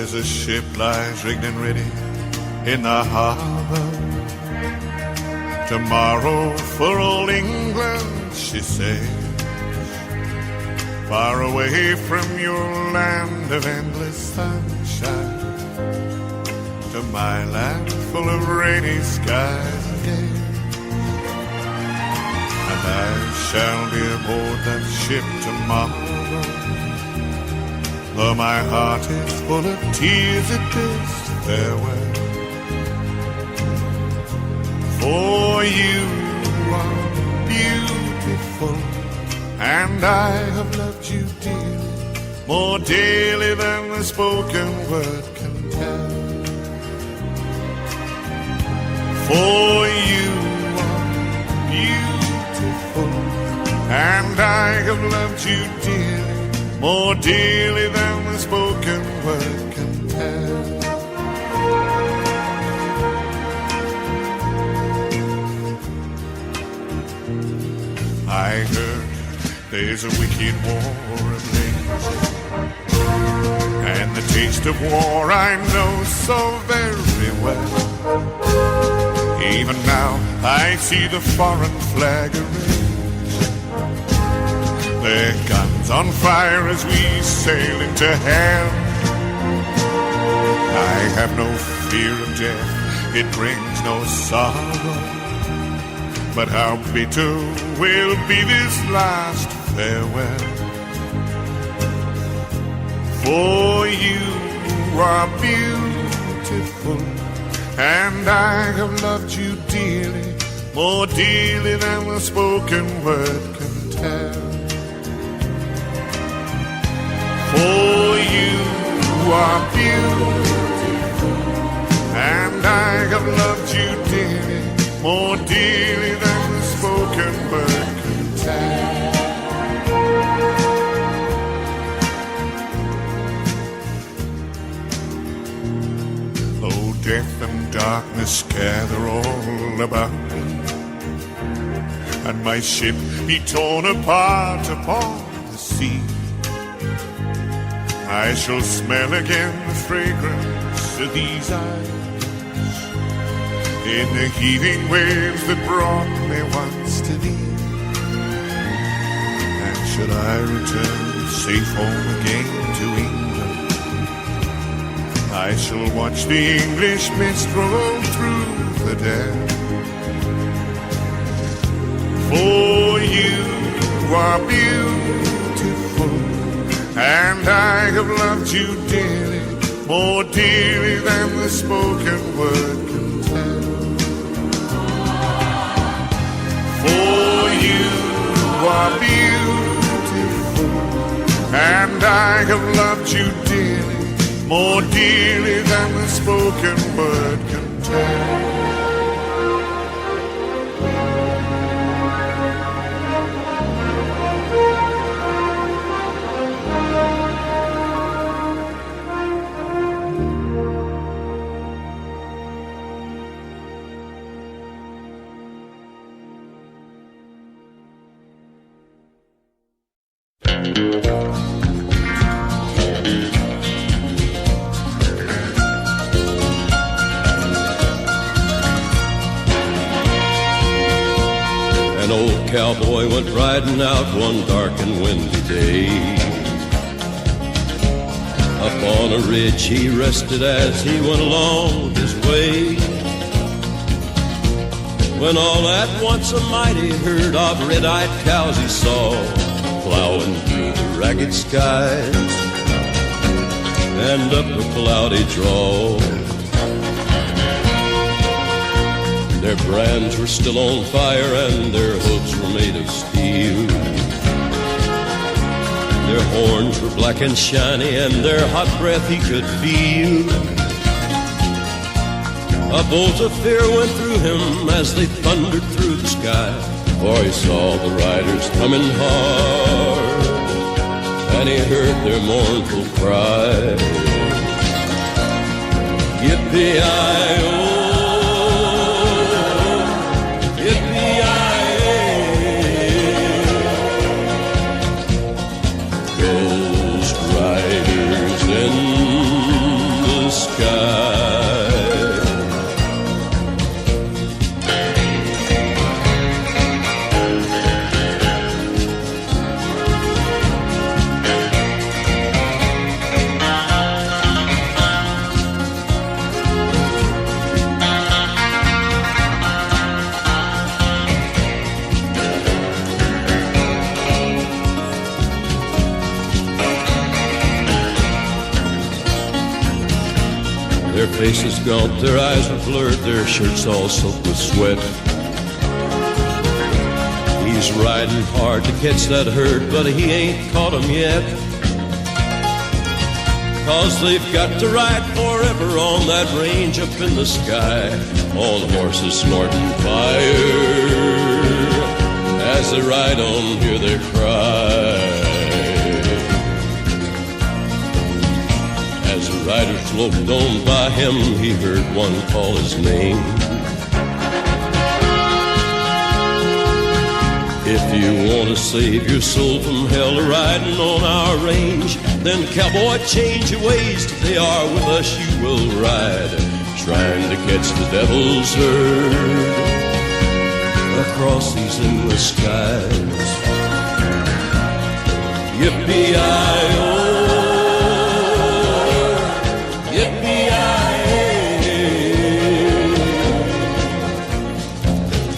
There's a ship lies rigged and ready in the harbor. Tomorrow for old England she sails, far away from your land of endless sunshine, to my land full of rainy skies and gales. And I shall be aboard that ship tomorrow, though my heart is full of tears at this farewell. For you are beautiful, and I have loved you dearly, more dearly than the spoken word can tell. For you are beautiful, and I have loved you dearly, more dearly than the spoken word can tell. I heard there's a wicked war ablaze, and the taste of war I know so very well. Even now I see the foreign flag arrays, their guns on fire as we sail into hell. I have no fear of death, it brings no sorrow, but how bitter will be this last farewell. For you are beautiful, and I have loved you dearly, more dearly than the spoken word can tell. For you are beautiful, and I have loved you dearly, more dearly than the spoken word can tell. Oh, death and darkness gather all about me, and my ship be torn apart upon the sea. I shall smell again the fragrance of these eyes in the heaving waves that brought me once to thee. And should I return safe home again to England, I shall watch the English mist roll through the dell. For you are beautiful, and I have loved you dearly, more dearly than the spoken word can tell. For you are beautiful, and I have loved you dearly, more dearly than the spoken word can tell. An old cowboy went riding out one dark and windy day. Up on a ridge he rested as he went along his way, when all at once a mighty herd of red-eyed cows he saw plowing through the ragged skies and up a cloudy draw. Their brands were still on fire and their hooves were made of steel. Their horns were black and shiny and their hot breath he could feel. A bolt of fear went through him as they thundered through the sky, for he saw the riders coming hard and he heard their mournful cry. Yippee-i-oh, ghost riders in Their faces gaunt, their eyes are blurred, their shirts all soaked with sweat. He's riding hard to catch that herd, but he ain't caught 'em yet. 'Cause they've got to ride forever on that range up in the sky, on horses snorting fire. As they ride on, hear their cry. As the riders loped on by him, he heard one call his name. If you want to save your soul from hell riding on our range, then cowboy, change your ways. Today are with us you will ride, trying to catch the devil's herd across these endless skies. Yippee-i-oh, yippee-i-ay,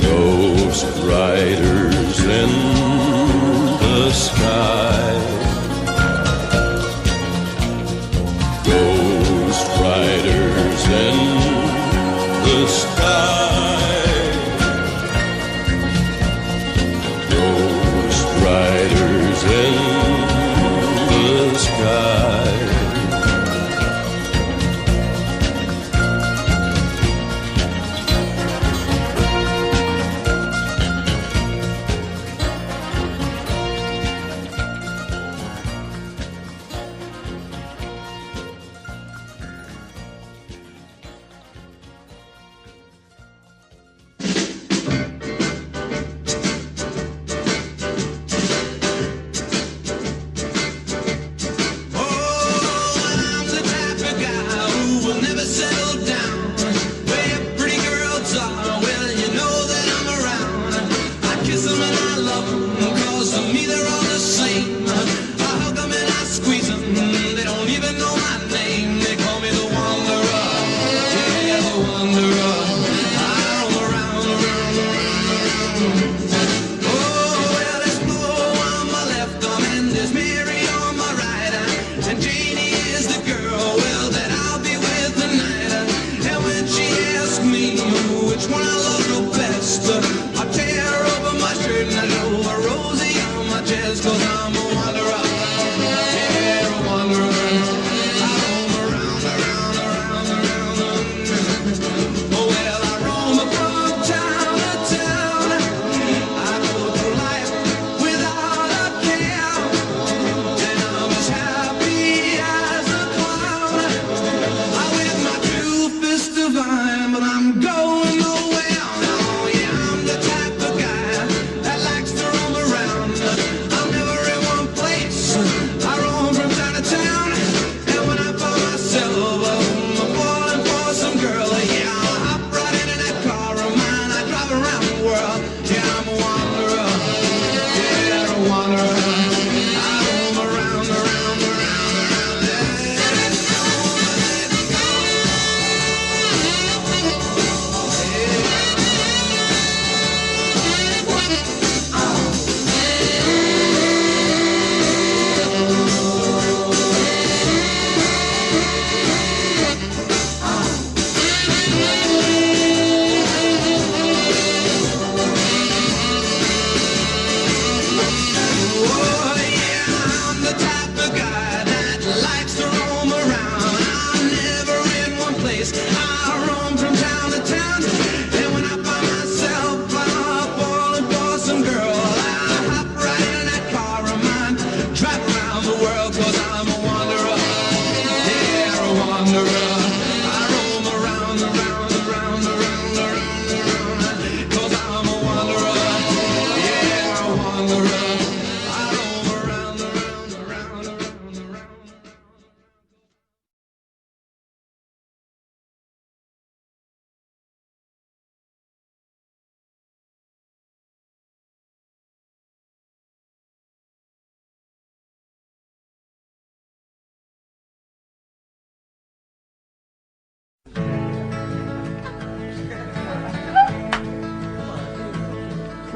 ghost riders in the sky, ghost riders in the sky, ghost riders in the sky.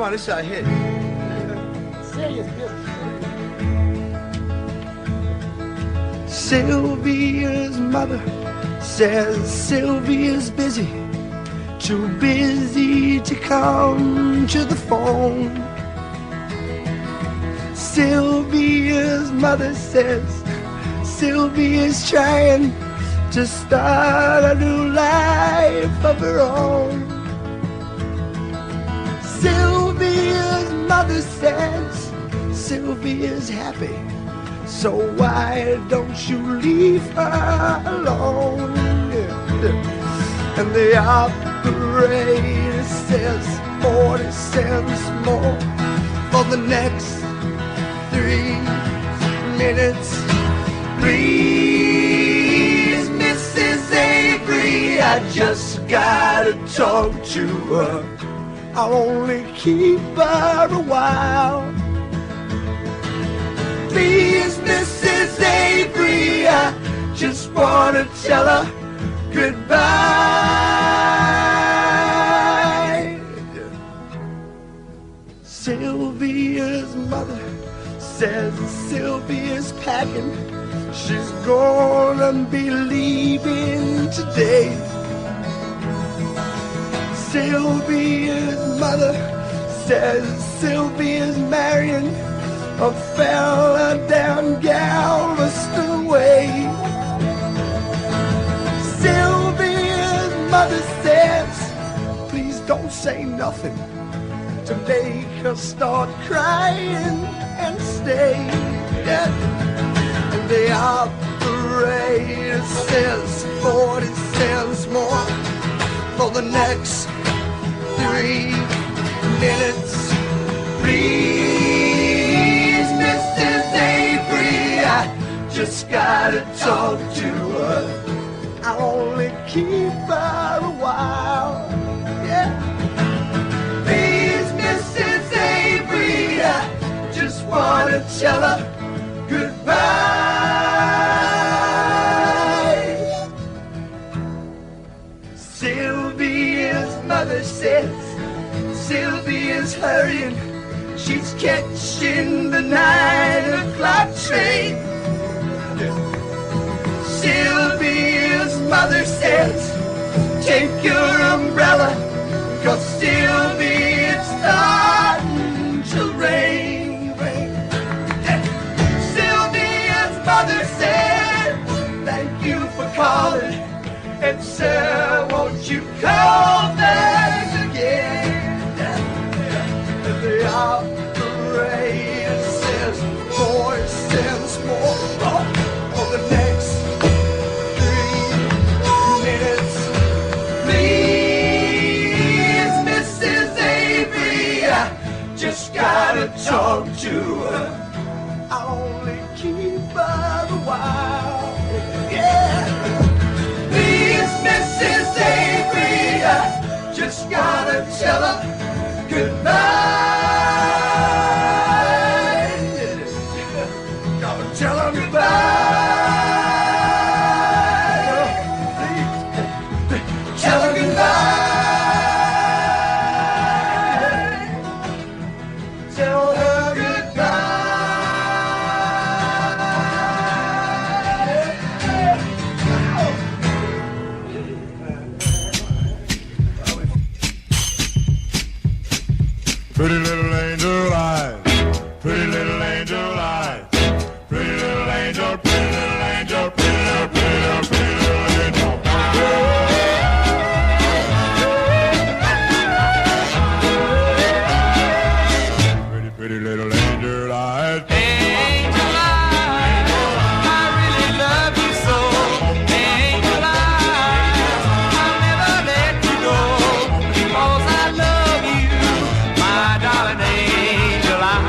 Come on, this is our hit. Serious business. Sylvia's mother says Sylvia's busy, too busy to come to the phone. Sylvia's mother says Sylvia's trying to start a new life of her own. Sylvia's mother says Sylvia's happy, so why don't you leave her alone? And the operator says 40 cents more for the next 3 minutes. Please, Mrs. Avery, I just gotta talk to her. I'll only keep her a while. Please, Mrs. Avery, I just wanna tell her goodbye. Sylvia's mother says Sylvia's packing. She's gonna be leaving today. Sylvia's mother says Sylvia's marrying a fella down Galveston way. Sylvia's mother says, please don't say nothing to make her start crying and stay. Yeah. And the operator says 40 cents more for the next 3 minutes. Please, Mrs. Avery, I just gotta talk to her. I'll only keep her a while. Yeah. Please, Mrs. Avery, I just wanna tell her goodbye. Sylvia's mother says Sylvia's hurrying. She's catching the 9 o'clock train. Sylvia's mother says, take your umbrella, 'cause Sylvia, it's starting to rain. Sylvia's mother said, thank you for calling, and sir, won't you call back again? And the operator says 4 cents more for the next 3 minutes. Please, Mrs. Avery, I just gotta talk to her. I'll only keep her a while. Yeah. Please, Mrs. Avery, I just gotta tell her goodbye. Gotta tell her goodbye. Please, tell her goodbye. Tell her Pretty little angel eyes, pretty little angel eyes, pretty little angel, pretty little angel, pretty little, pretty little, pretty little angel. Pretty, pretty little angel eyes. Angel eyes, I really love you so. Angel eyes, I'll never let you go, because I love you, my darling angel eyes.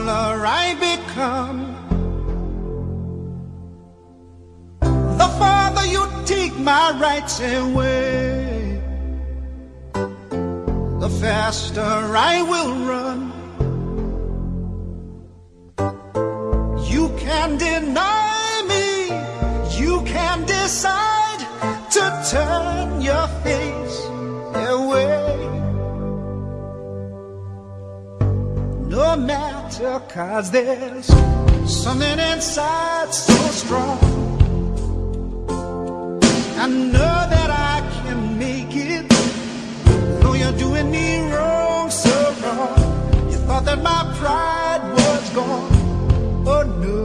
smaller I become, the farther you take my rights away, the faster I will run. You can deny me, you can decide to turn your face away. No matter, 'cause there's something inside so strong. I know that I can make it, though you're doing me wrong, so wrong. You thought that my pride was gone. Oh no,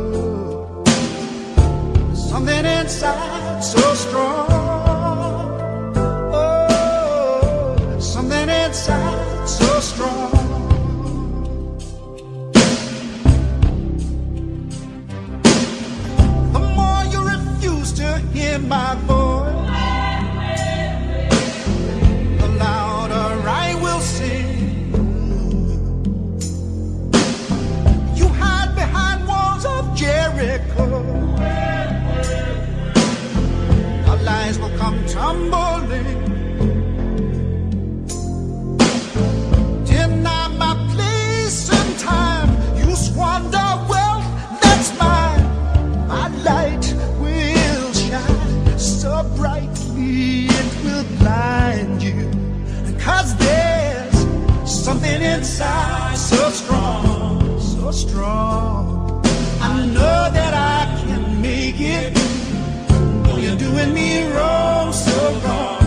something inside so strong. Oh, something inside so strong. The more you refuse to hear my voice, the louder I will sing. Jericho, our lies will come tumbling. Deny my place and time, you squander wealth that's mine. My light will shine so brightly it will blind you, 'cause there's something inside so strong, so strong. I know that I can make it, though you're doing me wrong, so wrong.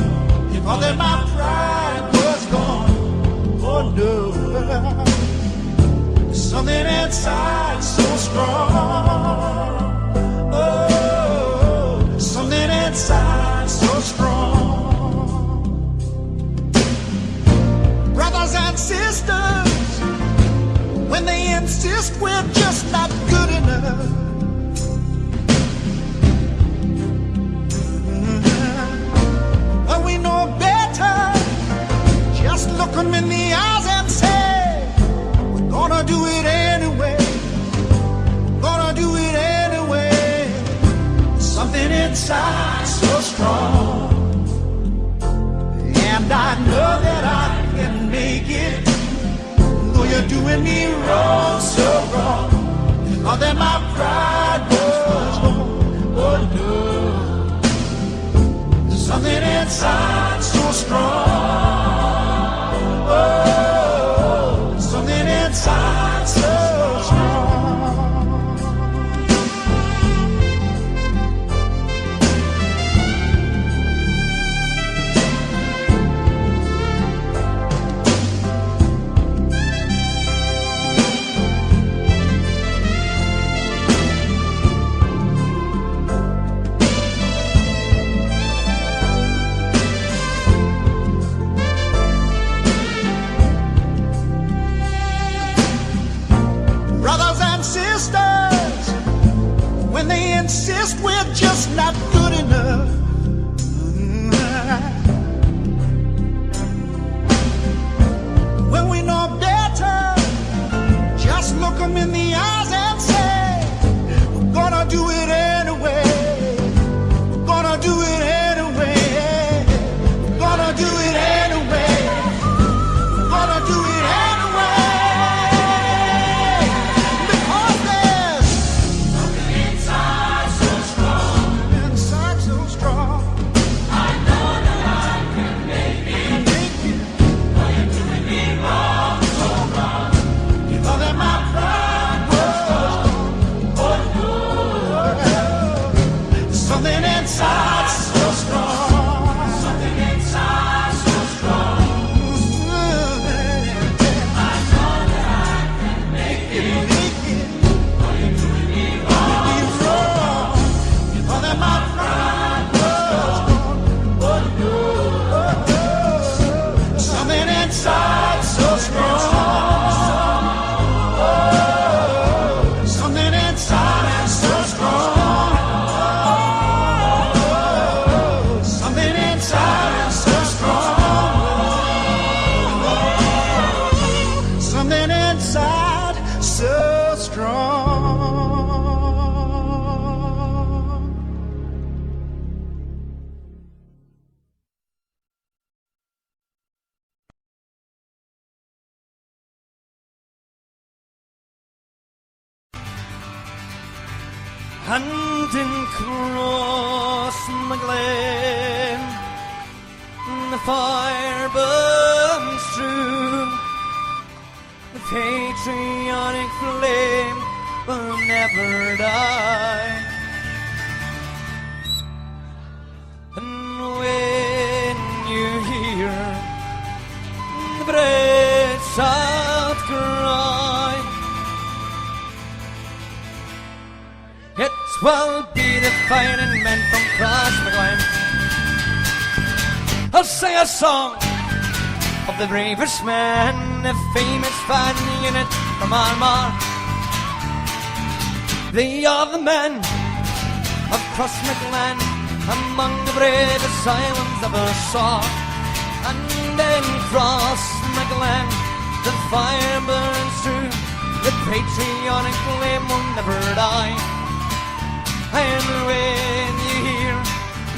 You thought that my pride was gone. Oh no, there's something inside so strong. Oh, something inside so strong. Brothers and sisters, when they insist we're just not good enough, but we know better, just look them in the eyes and say, we're gonna do it anyway, gonna do it anyway. Something inside so strong, and I know that I can make it, though you're doing me wrong, so wrong. Oh, that my pride was gone. Oh no, there's something inside so strong. Oh, something inside so strong. Sisters, when they insist we're just not good enough, when we know better, just look them in the eyes and say, we're gonna do it anyway, we're gonna do it anyway, we're gonna do it anyway, we're gonna do it anyway. My pride was strong. Hunting across my glen, the fire burns through. The patriotic flame will never die. And when you hear the brave outcry, it will be the fighting men from Cross McGlen. I'll sing a song of the bravest man, the famous fighting unit from Armagh. They are the men of Cross McGlen, among the bravest islands ever saw. And in Cross McGlen, the fire burns through, the patriotic flame will never die. And when you hear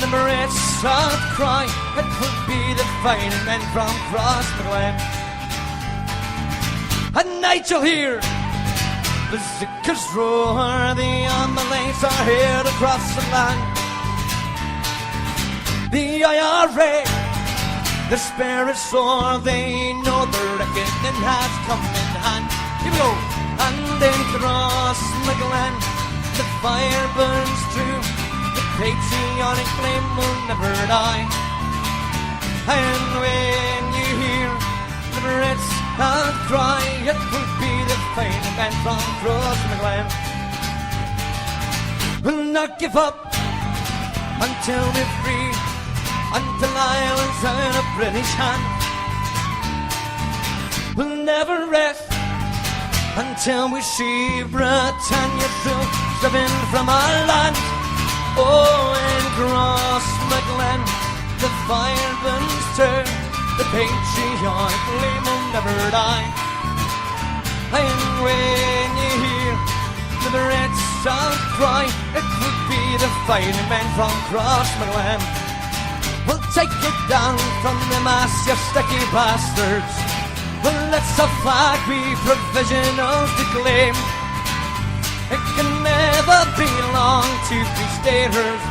the Brits outcry, it could be the fighting men from Cross McGlen. At night you'll hear the Zickers roar, the ambulance are here to cross the land. The IRA, the spirit sore, they know the reckoning has come in hand. Here we go. And in Cross McGlen, the fire burns through, the patriotic flame will never die. And when you hear the Brits outcry, it will be the fighting men from Cross McGlen. We'll not give up until we're free, until Ireland's out of British hand. We'll never rest until we see Britannia through, driven from our land. Oh, and Cross McGlen, the fire burns through, the patriotic flame will never die. And when you hear the Brits outcry, it would be the fighting men from Cross McGlen. We'll take it down from them as you sticky bastards. Well, let's a flag be provisional to claim. It can never belong to free staters.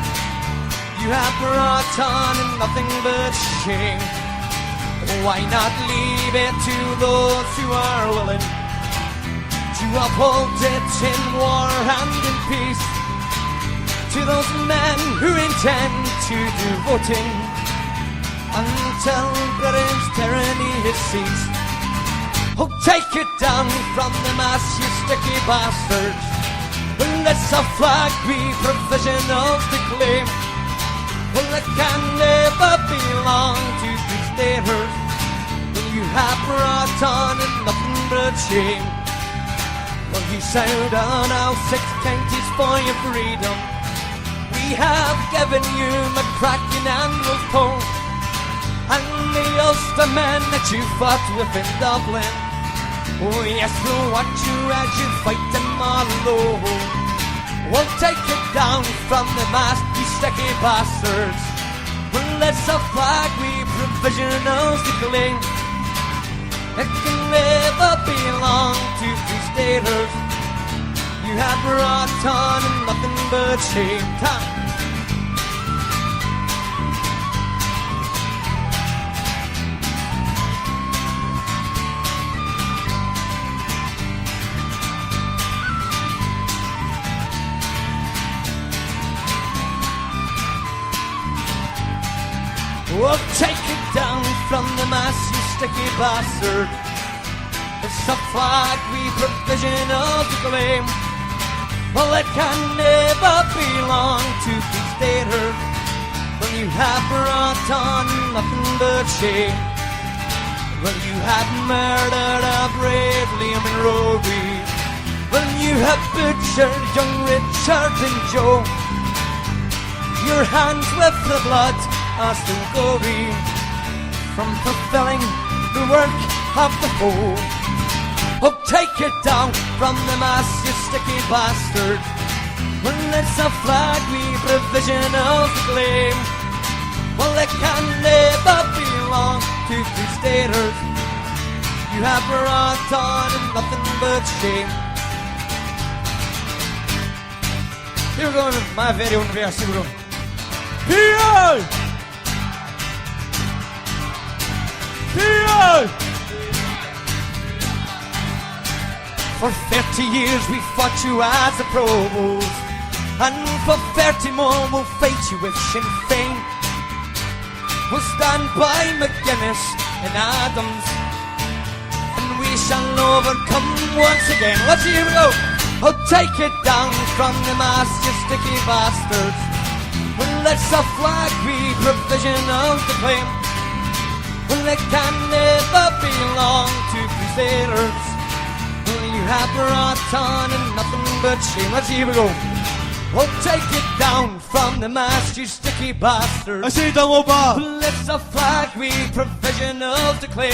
You have brought on nothing but shame. Why not leave it to those who are willing to uphold it in war and in peace? To those men who intend to do voting until Britain's tyranny has ceased. Oh, take it down from them as you sticky bastards. Well, let's a flag be provisional to claim. Well, it can never belong to free staters. Well, you have brought on nothing but shame. Well, you sailed on our 6 counties for your freedom. We have given you McCracken and Wolfpole, and the Ulstermen that you fought with in Dublin. Oh yes, we'll watch you as you fight them all low. We'll take it down from the mast, you sticky bastards. Well, let's a flag we provisionals to claim. It can never belong to free staters. You have brought on nothing but shame. Time. We'll take it down from the mass, you sticky bastard. It's a flag we provisional to claim. Well, it can never belong to free staters. Well, you have brought on nothing but shame. Well, you have murdered our brave Liam and Rory. Well, you have butchered young Richard and Joe. Your hands with the blood are still gory from fulfilling the work of the foe. Oh, take it down from the mast, you sticky bastard. Well, it's a flag we provision of the claim. Well, it can never belong to Free Staters. You have brought on nothing but shame. Here we go with my video verse. Here we go. PI! PI! For 30 years we fought you as a provost, and for 30 more we'll fight you with Sinn Féin. We'll stand by McGuinness and Adams, and we shall overcome once again. Let's see, here we go. Oh, take it down from the mast, you sticky bastards. Well, it's a flag we provision of the claim. Well, it can never belong to Crusaders. Well, you have brought on and nothing but shame. Let's see, here we go. Oh, take it down from the mast, you sticky bastards. I say down over. Well, it's a flag we provision of the claim.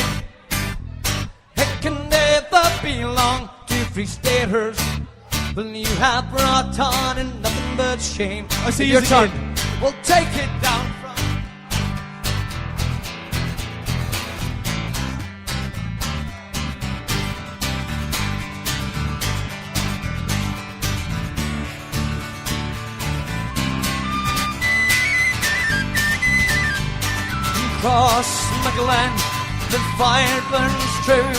It can never belong to Free Staters. Well, you have brought on and nothing but shame. I see your turn. again. Well, take it down from... Across McGlen, the fire burns true.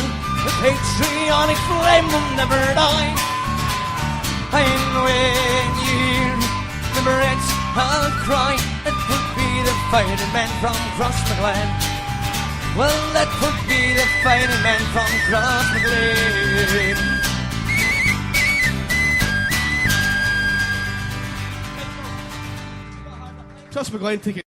The patriotic flame will never die. And when you hear the Brits all cry, it would be the fighting men from Cross McGlen. Well, that would be the fighting men from Cross McGlen. Cross McGlen, take it.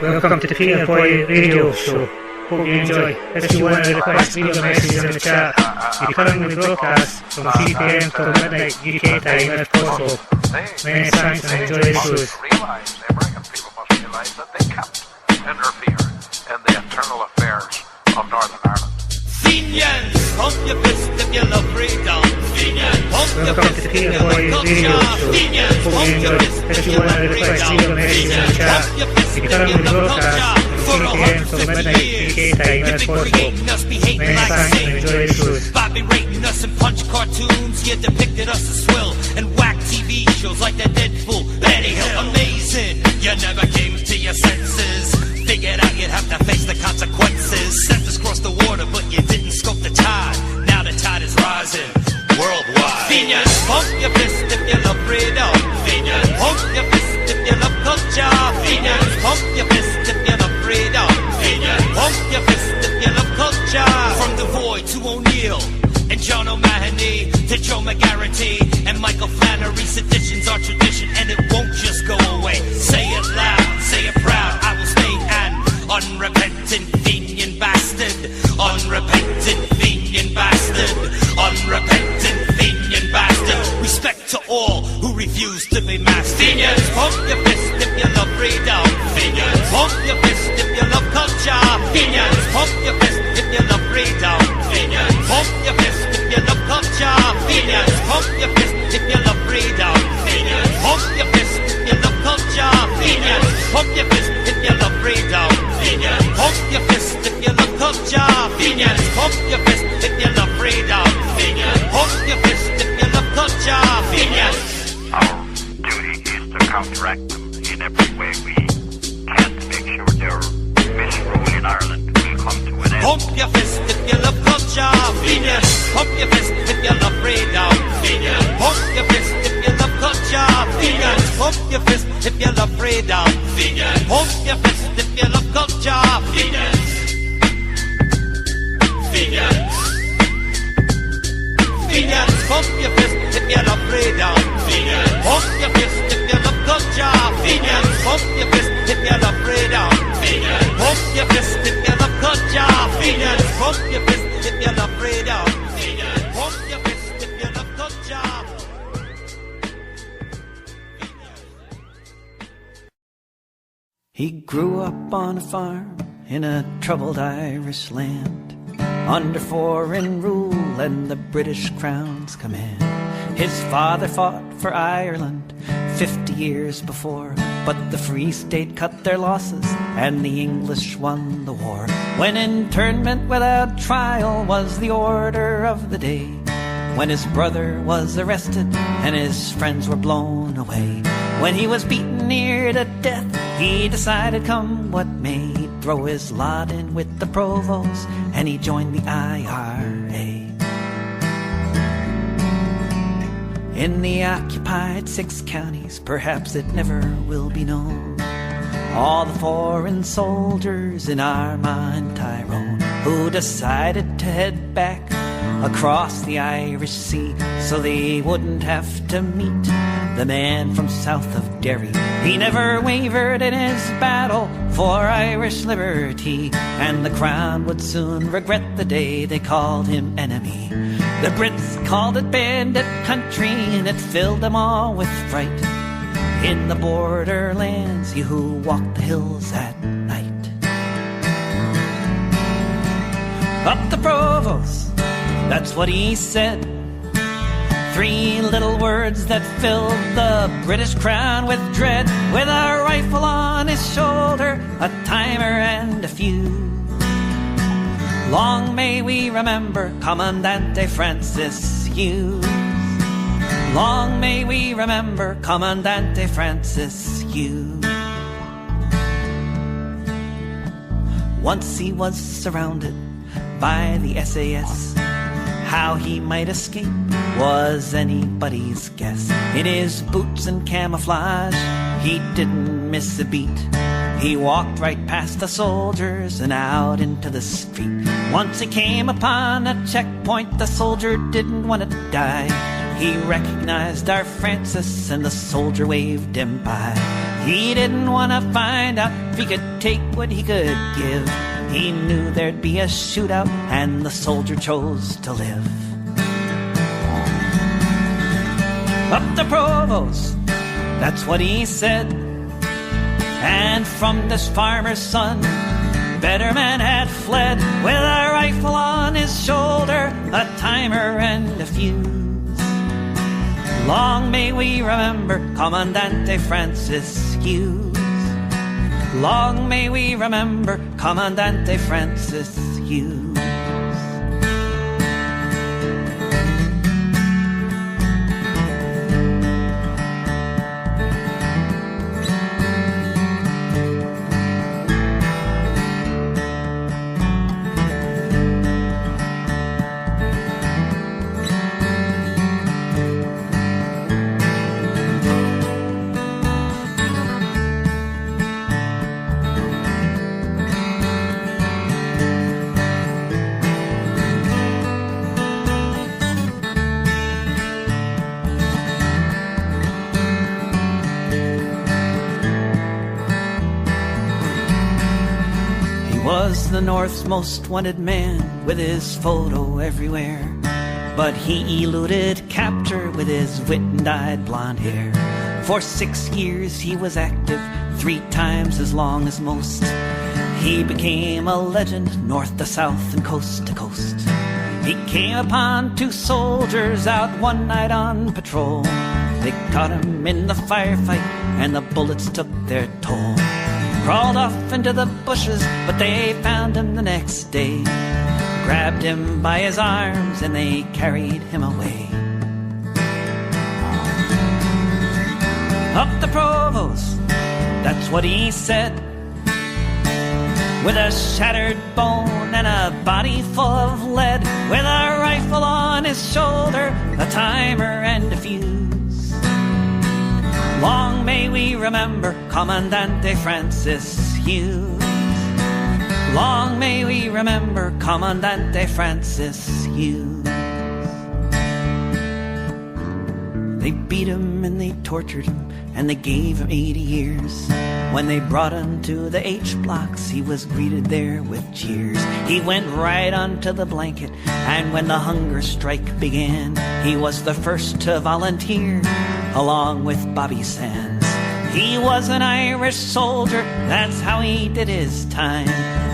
Welcome to the C.O.Y.B.I.G radio show. Hope you enjoy. If you want to request video messages in the chat, you currently broadcast from 3 PM till midnight UK time if possible. Many thanks and enjoy the shows. Realize, the American people must realize that they can't interfere in the internal affairs of Northern Ireland. Fenians, pump your fist if you love freedom. Fenians, pump your Welcome to fist the if you love C.O.Y.B.I.G radio culture. show. Fenians, Hope you pump your enjoy. fist If if you you want to love request freedom. video messages in the Fenians, chat, pump your fist you if currently you love broadcast culture. from 3 For PM till 150 midnight years, UK time you've if been possible. creating us, behaving Many like thanks and enjoy the saints. shows. By berating us in punch cartoons, you depicted us as swill and whack TV shows like the Deadpool, Benny Hill. Amazing, you never came to your senses. Figured out you'd have to face the consequences. Sent us across the water, but you didn't scope the tide. Now the tide is rising worldwide. Fenians, pump your fist if you love freedom. Fenians, pump your fist if you love culture. Fenians, pump your fist if you love freedom. Fenians, pump your fist if you love culture. From the Void to O'Neill and John O'Mahony to Joe McGarity and Michael Flannery, sedition's our tradition and it won't just go away. Say it loud, say it proud, I will stay an unrepentant Fenian bastard. Unrepentant Fenian bastard. Unrepentant Fenian bastard. Respect to all who refuse to be mastered. Fenians, pump your fist if you love freedom. Fenians, pump your fist if you love culture. Fenians, pump your fist if you love freedom. Fenians, pump your fist if you love culture. Fenians, pump your fist if you love freedom. Fenians, pump your fist if you love culture. Fenians, pump your fist if you love freedom. Fenians, pump your fist if you love culture. Fenians, pump your fist if you love freedom. Fenians, pump your fist if you love culture. Fenians. Our duty is to counteract them in every way we can to make sure their misrule in Ireland will come to an end. Pump your fist if you love culture. Fenians, pump your fist if you love freedom. Fenians, pump your fist if you love culture. Fenians, pump your fist if you love freedom. Fenians, pump your fist if you love culture. Fenians. Fenians. Fenians, pump your fist if you love freedom. Fenians, pump your fist if you love culture. Fenians, pump your fist if you love freedom. Fenians, pump your fist if you love culture. Fenians, pump your fist if you love freedom. Fenians, pump your fist if you love culture. He grew up on a farm in a troubled Irish land, under foreign rule and the British Crown's command. His father fought for Ireland 50 years before, but the Free State cut their losses and the English won the war. When internment without trial was the order of the day, when his brother was arrested and his friends were blown away, when he was beaten near to death, he decided come what may, he'd throw his lot in with the provost and he joined the IRA. In the occupied 6 counties, perhaps it never will be known, all the foreign soldiers in Armagh and Tyrone who decided to head back across the Irish Sea so they wouldn't have to meet the man from south of Derry. He never wavered in his battle for Irish liberty, and the Crown would soon regret the day they called him enemy. The Brits called it bandit country and it filled them all with fright. In the borderlands, you who walk the hills at night. Up the Provost, that's what he said. 3 little words that filled the British Crown with dread. With a rifle on his shoulder, a timer and a fuse, long may we remember Commandante Francis Hughes. Long may we remember Commandante Francis Hughes. Once he was surrounded by the SAS. How he might escape was anybody's guess. In his boots and camouflage, he didn't miss a beat. He walked right past the soldiers and out into the street. Once he came upon a checkpoint, the soldier didn't want to die. He recognized our Francis and the soldier waved him by. He didn't want to find out if he could take what he could give. He knew there'd be a shootout and the soldier chose to live. Up the Provost, that's what he said. And from this farmer's son, better man had fled. With a rifle on his shoulder, a timer and a fuse. Long may we remember Commandante Francis Hughes. Long may we remember Commandante Francis Hughes. The North's most wanted man, with his photo everywhere. But he eluded capture with his wit and dyed blonde hair. For 6 years he was active, 3 times as long as most. He became a legend, north to south and coast to coast. He came upon 2 soldiers out one night on patrol. They caught him in the firefight and the bullets took their toll. Crawled off into the bushes, but they found him the next day. Grabbed him by his arms and they carried him away. Up the Provost, that's what he said. With a shattered bone and a body full of lead, with a rifle on his shoulder, a timer and a fuse. Long may we remember Commandante Francis Hughes. Long may we remember Commandante Francis Hughes. They beat him and they tortured him and they gave him 80 years. When they brought him to the H blocks, he was greeted there with cheers. He went right onto the blanket, and when the hunger strike began, he was the first to volunteer, along with Bobby Sands. He was an Irish soldier, that's how he did his time.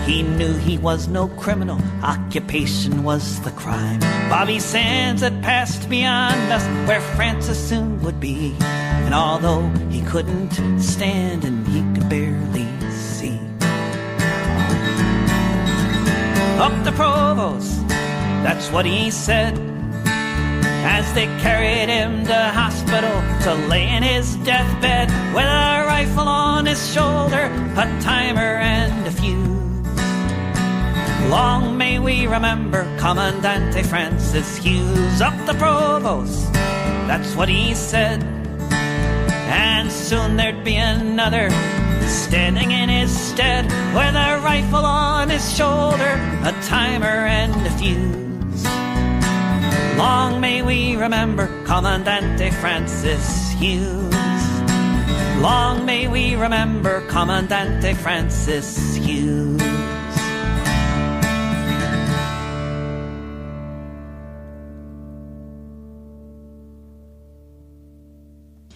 He knew he was no criminal, occupation was the crime. Bobby Sands had passed beyond us, where Francis soon would be. And although he couldn't stand and he could barely see, up the Provost, that's what he said, as they carried him to hospital to lay in his deathbed with a rifle on his shoulder, a timer and a fuse. Long may we remember Commandante Francis Hughes. Up the Provost, that's what he said, and soon there'd be another standing in his stead with a rifle on his shoulder, a timer and a fuse. Long may we remember Commandante Francis Hughes. Long may we remember Commandante Francis Hughes.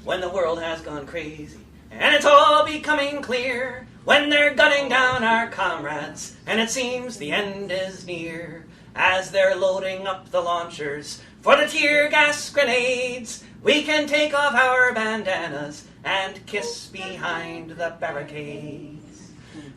When the world has gone crazy and it's all becoming clear, when they're gunning down our comrades and it seems the end is near, as they're loading up the launchers for the tear gas grenades, we can take off our bandanas and kiss behind the barricades.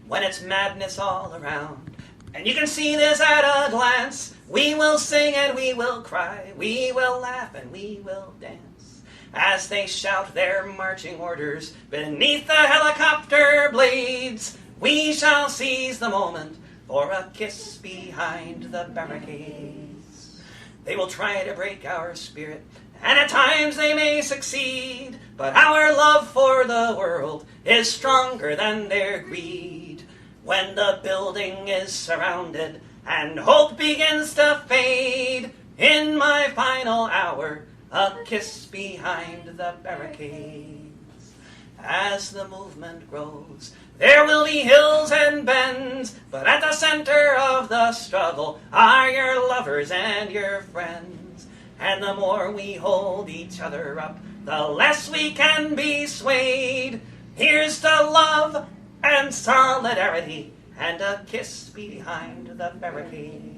When it's madness all around and you can see this at a glance, we will sing and we will cry, we will laugh and we will dance, as they shout their marching orders beneath the helicopter blades. We shall seize the moment for a kiss behind the barricades. They will try to break our spirit, and at times they may succeed, but our love for the world is stronger than their greed. When the building is surrounded and hope begins to fade, in my final hour, a kiss behind the barricades. As the movement grows, there will be hills and bends, but at the center of the struggle are your lovers and your friends. And the more we hold each other up, the less we can be swayed. Here's to love and solidarity and a kiss behind the barricades.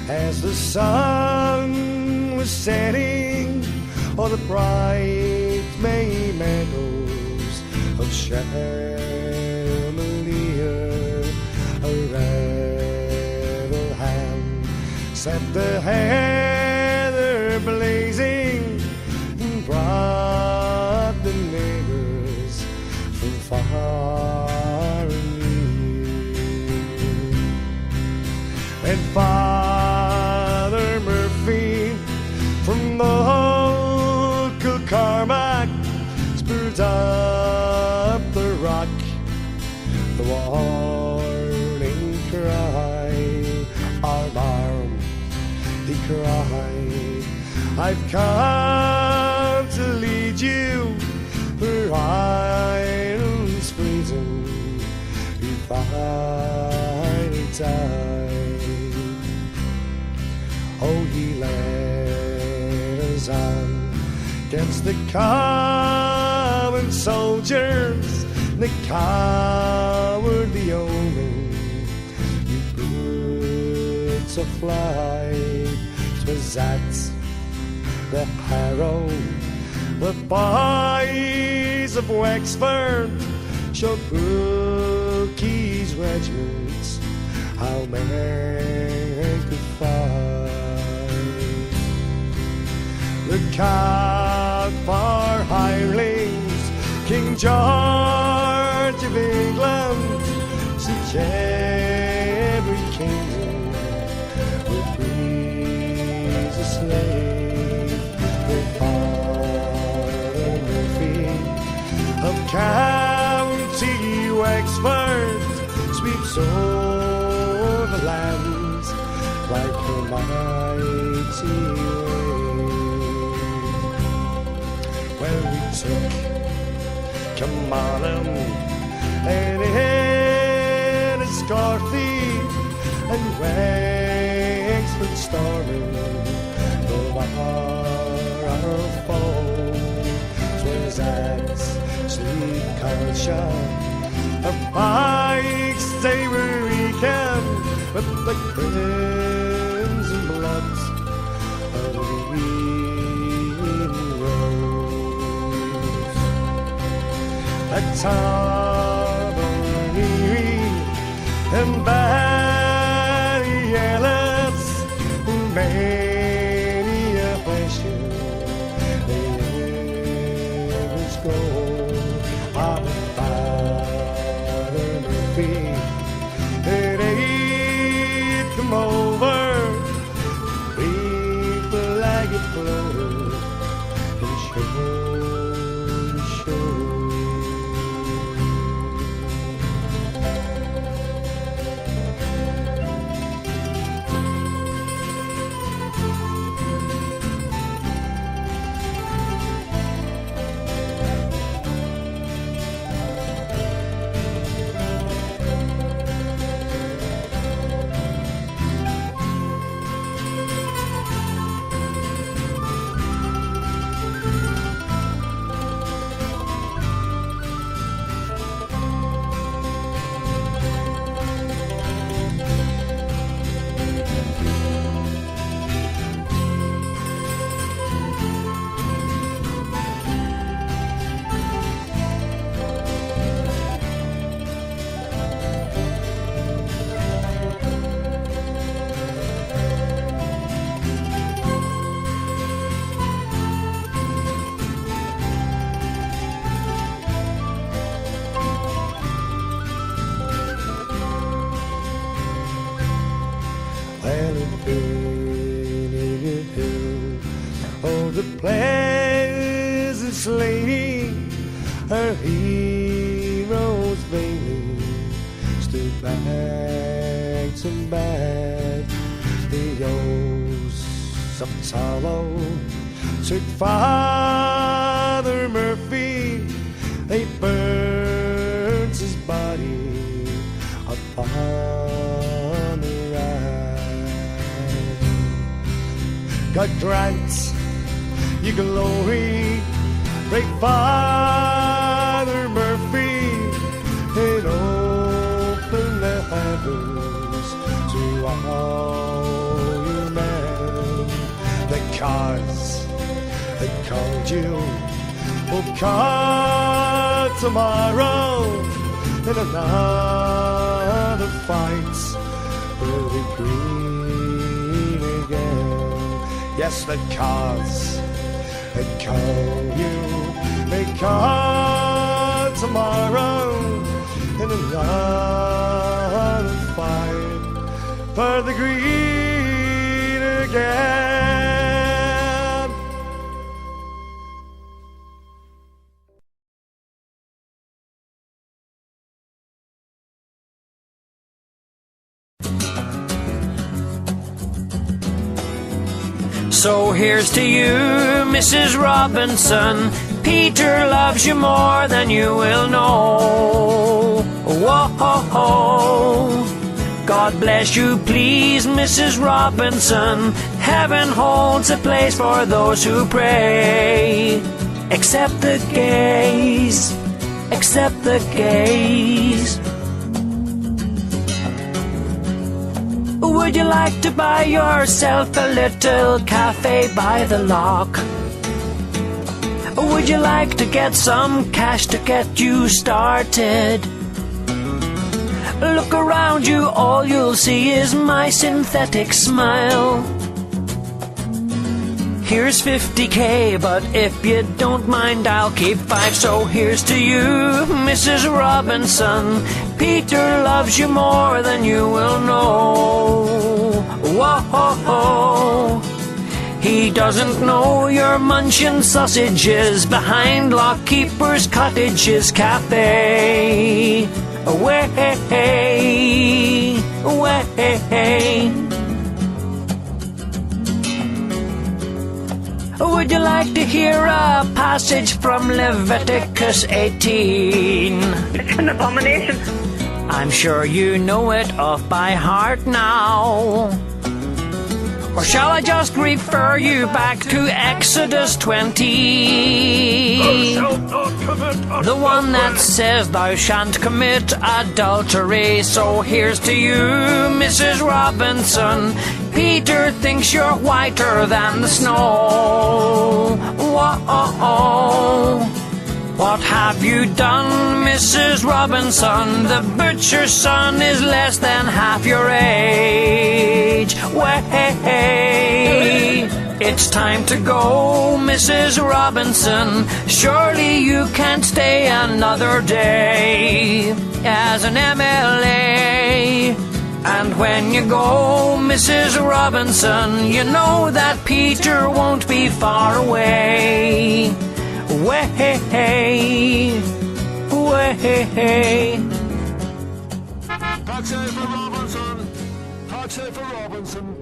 As the sun was setting on the bright May meadows of Chamalier, a rebel hand set the heather blazing and brought the neighbors from far and near. And Father Murphy from the local Carmack spurred up the rock, the warning cry, arm, arm, he cried, I've come to lead you where Ireland's freedom we fight or die. Oh, he led us on against the common soldiers, the cowardly omen. You birds of flight, 'twas at the Harrow, the boys of Wexford showed Wilkie's regiments how men could fight. Look out for hirelings, King George of England, such every kingdom will breeze a slave. With Father Murphy of County Wexford sweeps o'er the lands like her mighty wave. Well, we took Camalham and Enniscorthy and Wexford storming over our foe. 'Twas at Sleep Culture of pikes they were weakened with the crimson blood of the green rose. At Tabernery and Ballyellis, many a question they never score. On Father Murphy, it ain't come over, people like it floated and shore. Oh, the pleasant lady, her heroes vainly stood back to back. The oaths of Tallow took Father Murphy, they burnt his body upon the rack. God grant you glory, great Father Murphy, and open the heavens to all your men. The cause that called you will come tomorrow in another fight will be green again. Yes, the cause that call you may come tomorrow in another fight for the green again. So here's to you, Mrs. Robinson. Peter loves you more than you will know. Whoa, God bless you, please, Mrs. Robinson. Heaven holds a place for those who pray. Accept the gaze, accept the gaze. Would you like to buy yourself a little cafe by the lock? Would you like to get some cash to get you started? Look around you, all you'll see is my synthetic smile. Here's 50k, but if you don't mind, I'll keep 5. So here's to you, Mrs. Robinson. Peter loves you more than you will know. Whoa, he doesn't know you're munching sausages behind Lockkeeper's Cottage's cafe. Away, away. Would you like to hear a passage from Leviticus 18? It's an abomination. I'm sure you know it off by heart now. Or shall I just refer you back to Exodus 20? The one that says thou shan't commit adultery. So here's to you, Mrs. Robinson. Peter thinks you're whiter than the snow. Whoa, what have you done, Mrs. Robinson? The butcher's son is less than half your age. Way, it's time to go, Mrs. Robinson. Surely you can't stay another day as an MLA. And when you go, Mrs. Robinson, you know that Peter won't be far away. Way, way. Taxi for Robinson. Taxi for Robinson.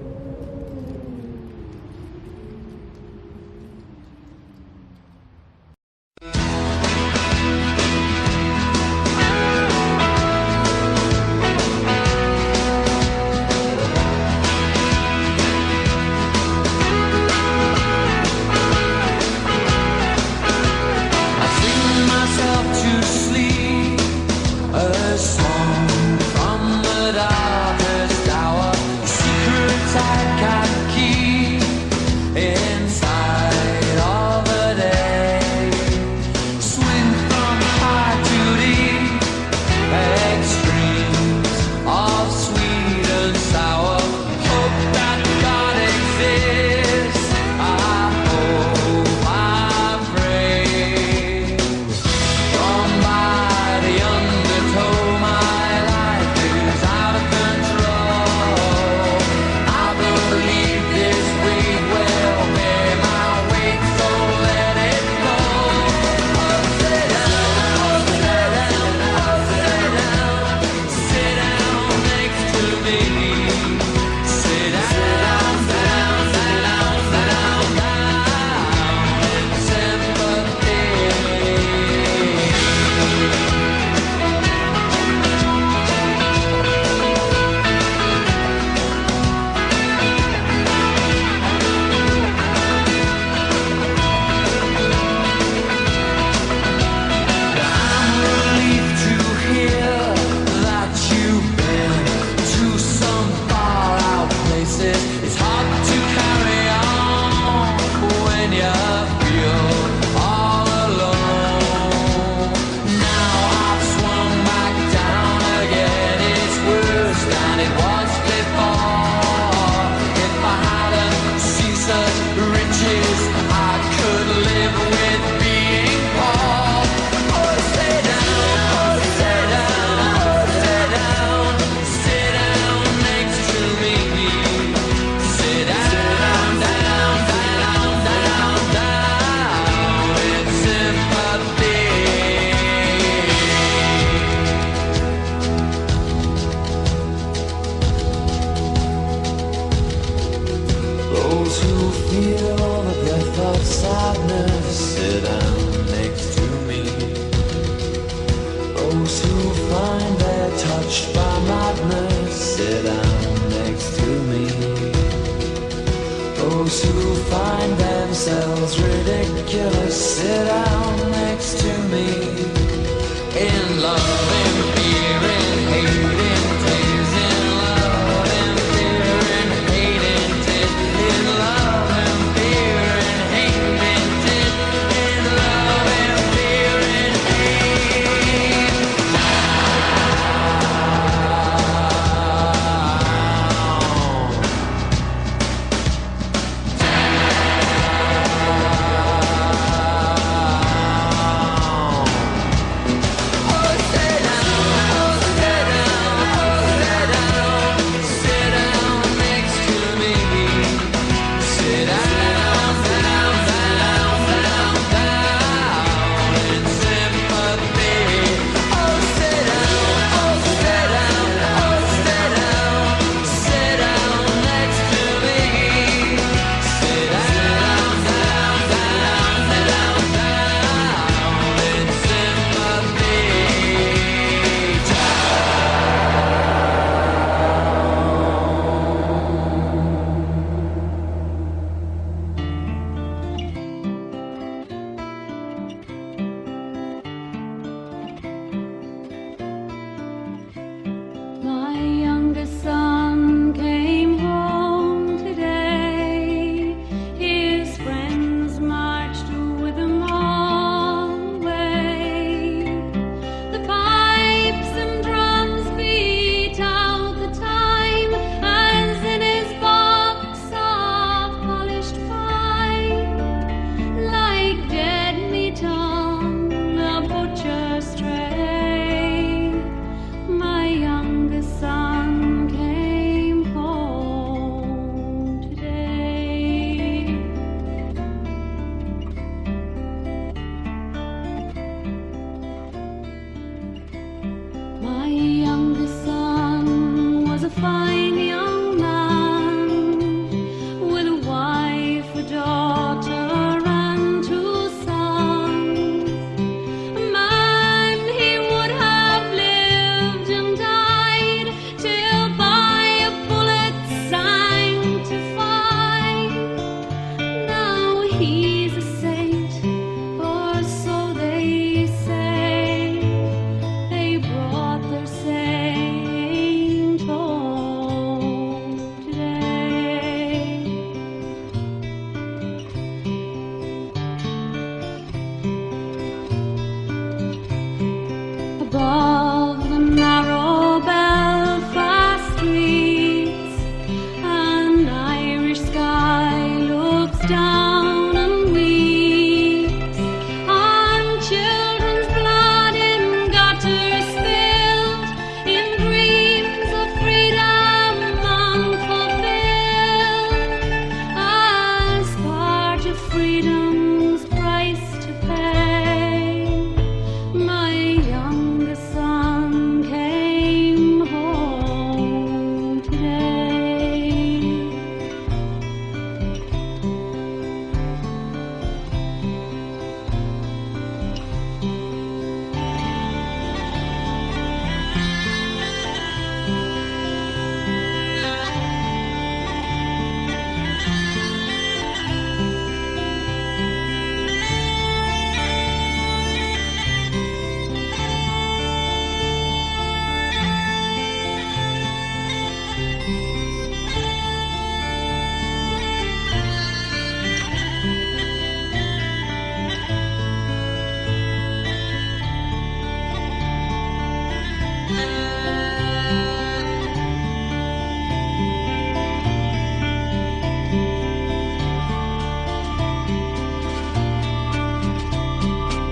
killer sit down next to me. In love and fear and hate and tears. In love and fear and hate and tears. In love and fear and hate and tears. In love and fear and hate. My youngest son came home today. His friends marched with him all the way. The pipes and drums beat out the time as in his box of polished pine, like dead meat on the butcher's tray. My youngest son came home today. My youngest son was a fine young man with a wife, a daughter, and 2 sons. A man he would have lived and died till by a bullet sanctified. Now he's a saint, or so they say. They brought their saint home today. Above the narrow Belfast streets, an Irish sky looks down and weeps on children's blood in gutters spilled, in dreams of freedom unfulfilled, as part of freedom's price to pay. My youngest son came home today.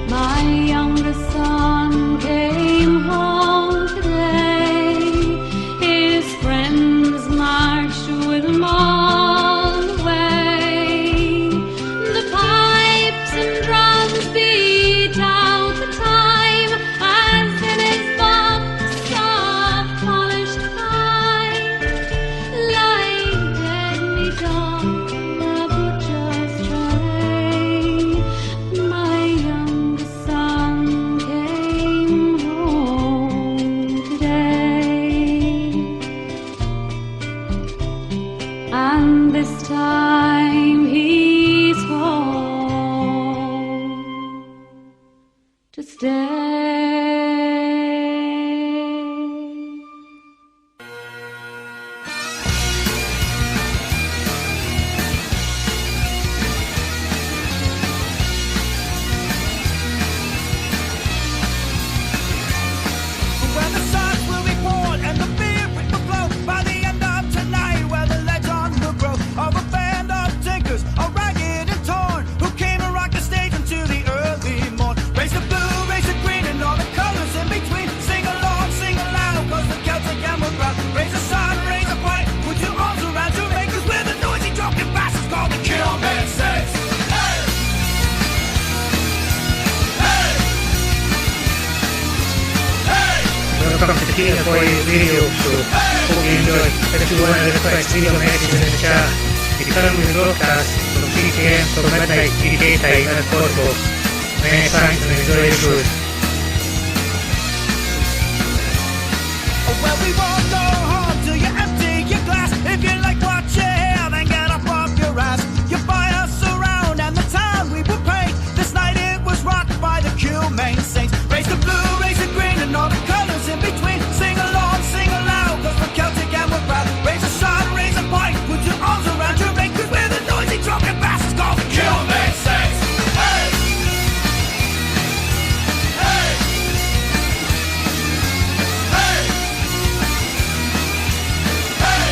My youngest son came home today. His friends marched with him all the way. The pipes and drums beat out the time as in his box of polished pine, like dead meat on the butcher's tray. My youngest son came home to stay. When the suns will be poured and the beer will flow by the end of tonight, where the legend will grow of a band of tinkers, all ragged and torn, who came and rocked the stage into the early morn. Raise the blue, raise the green, and all the colors in between. Sing along, sing aloud, cause the Celtic and we're proud. Raise the sun, raise the pipe, put your arms around your makers with the noisy drunken bastards called the Kill-Man Saints. Welcome to the C.O.Y.B.I.G radio show. Hope you enjoy. If you want to request video messages in the chat, you can currently broadcast from 3 p.m. till midnight UK time if possible. Many thanks and enjoy the show. Well, we won't go home till you empty your glass. If you like what you hear, then get up off your ass. You buy us around and the time we will pay. This night it was rocked by the Kill-Man Saints. Raise the blue, raise the green, and all the colors in between. Sing along, sing aloud, cause we're Celtic and we're proud. Raise the sun, raise the pipe, put your arms around your mate, cause we're the noisy drunken bastards called the Kill-Man Saints. Hey! Hey! Hey! Hey!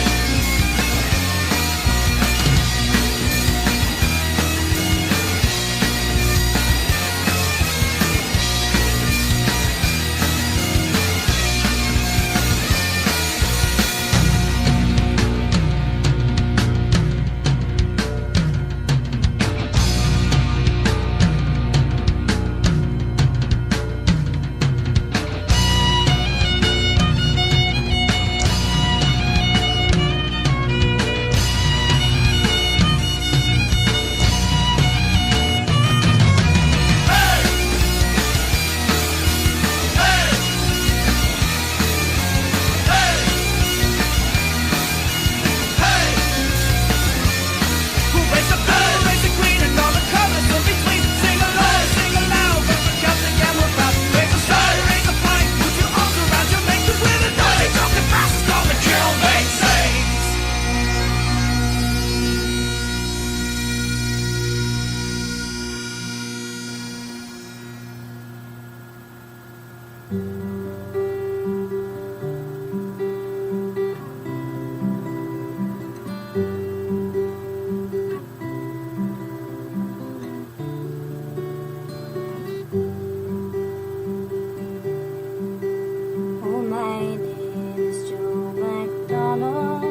Oh, my name is Joe MacDonald.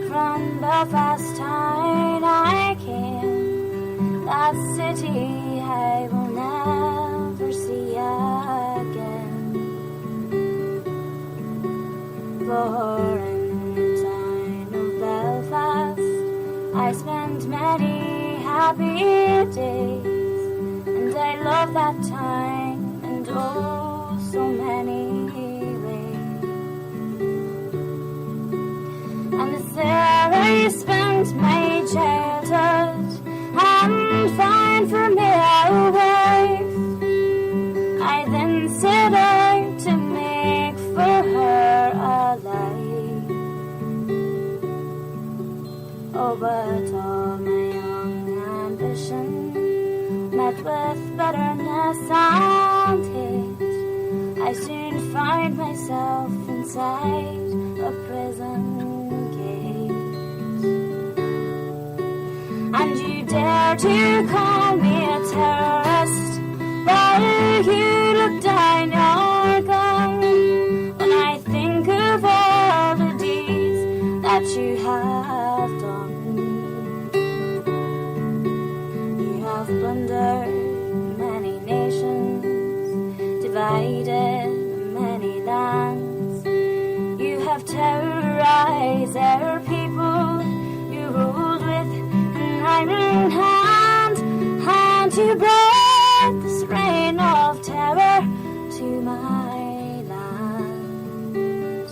From Belfast town I came. That city I will never see again. For in the town of Belfast I spent many happy days, and I love that time and oh so many ways. And it's there I spent my childhood and find for me a wife. I then set out to make for her a life. Oh, but all my young ambition met with bitterness and hate. I soon find myself inside a prison gate. And you dare to call me a terrorist while you look down your gun. When I think of all the deeds that you have done, you have plundered many nations, divided many lands. You have terrorized our people. You ruled with an iron hand, and you brought this reign of terror to my land.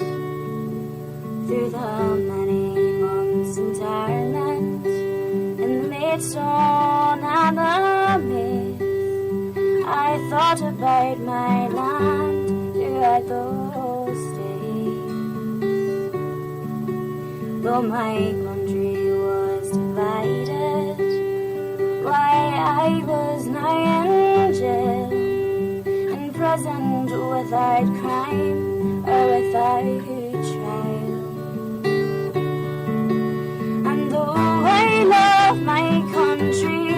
Through the many months internment in the Maidstone and the Mist, I thought thought about my land throughout those days. Though my country was divided, why I was now in jail, imprisoned without crime or without trial. And though I love my country,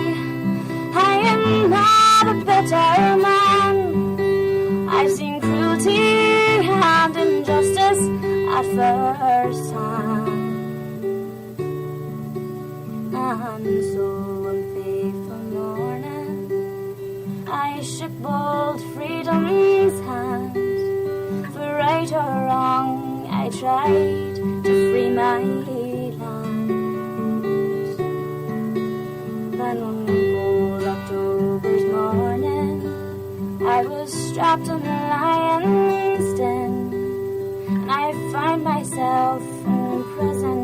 I am not a bitter man. I've seen cruelty and injustice at first hand. And so one fateful morning, I shook bold freedom's hand. For right or wrong, I tried to free my land. Then one cold October's morning, I was strapped in a lion's den, and I found myself in prison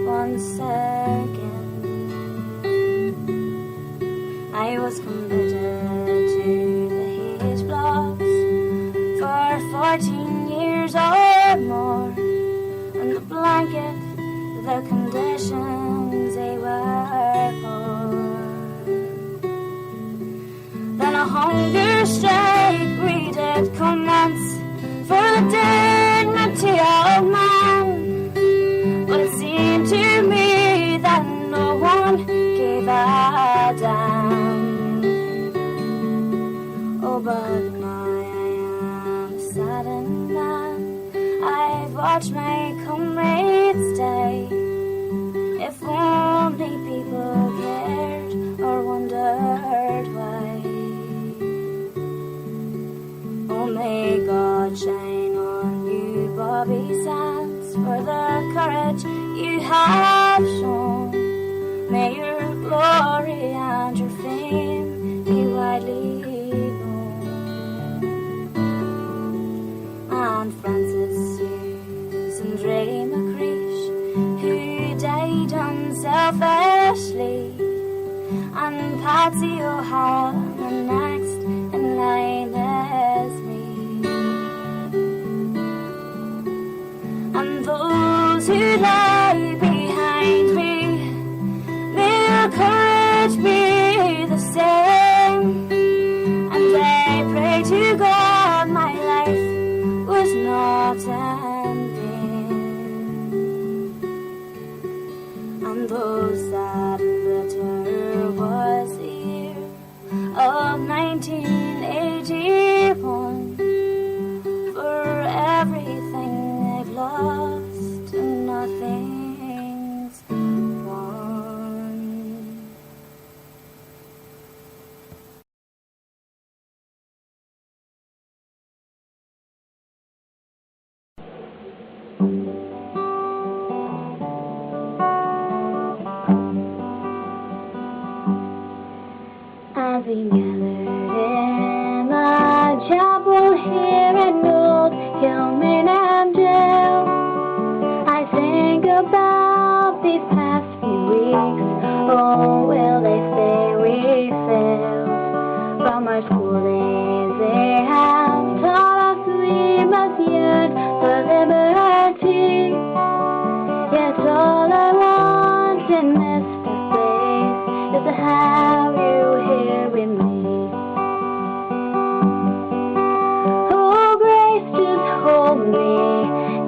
once again. I was committed to the hate blocks for 14 years or more, and the blanket, the conditions they were poor. Then a hunger strike we did commence for the dignity of man, but it seemed to me that no one gave a damn. Oh, but now I am a saddened man. I've watched my comrades die. If only people cared or wondered why. Oh, may God shine on you, Bobby Sands, for the courage you have shown. May your glory and your fame be widely known. And Francis Susan Dre McCreesh, who died unselfishly, and Patsy O'Hara, the next in line is me. And those who lie behind me, may your courage be the same. And I pray to God my life was not in vain. And though sad and bitter was the year of 1981, for everything I've lost and nothing's won. As we gathered in the chapel here at Old Kilmainham Jail, I think about these past few weeks. Oh, will they say we failed? From our school days they have taught us we must yearn for liberty. Yet all I want in this place is to have you here with me. Oh, grace, just hold me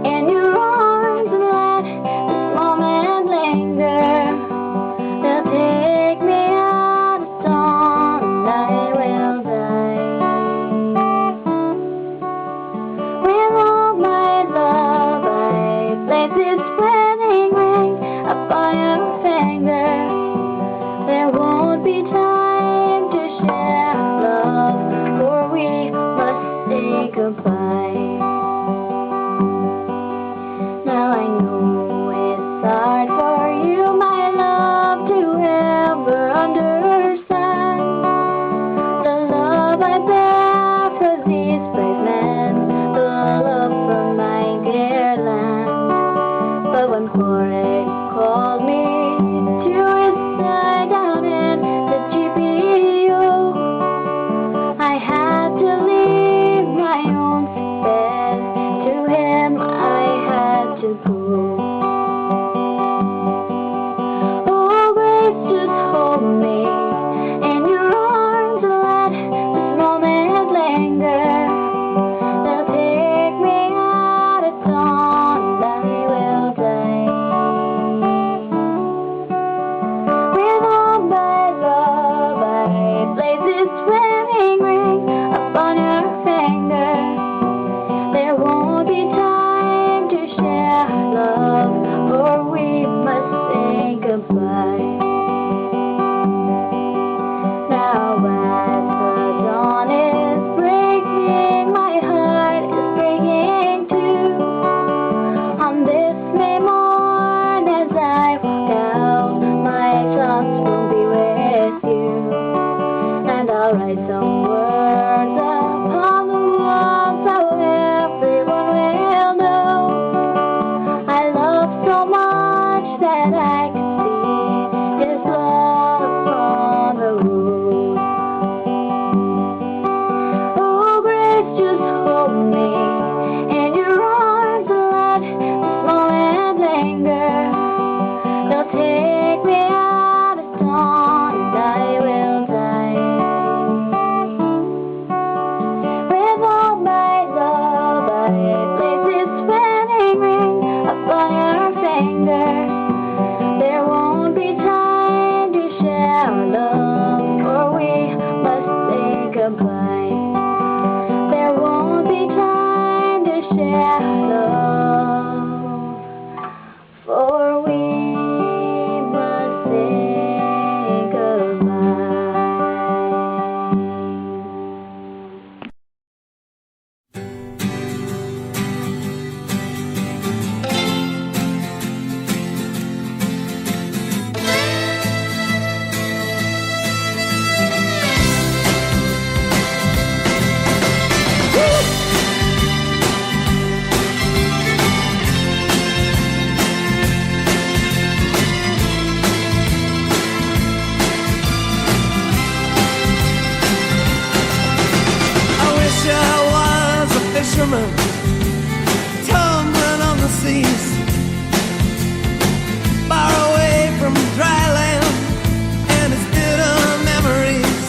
in your arms and let this moment linger. They'll take me out of song and I will die. With all my love I place this wedding ring upon your finger. There won't be time to share love, for we must say goodbye. Now I know it's hard for you, my love, to ever understand the love I bear for these brave men, the love for my dear land. But when Corey called me to his side down in the GPO, I had to write some words upon the walls so everyone will know. I love so much that I can see his love on the road. Oh, grace, just hold me in your arms and let this moment linger. They'll take me out of dawn and I will die. With all my love I place this wedding ring upon your finger. There won't be time to share our love, for we must say goodbye. There won't be time to share our love, for we must say goodbye. I wish I was a fisherman, tumbling on the seas, far away from dry land and its bitter memories,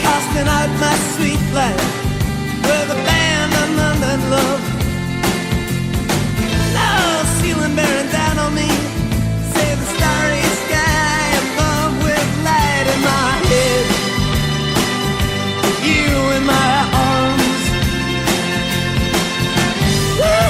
casting out my sweet life with abandonment and love. Now ceiling bearing down on me, say the starry sky above with light in my head. You in my arms. Woo!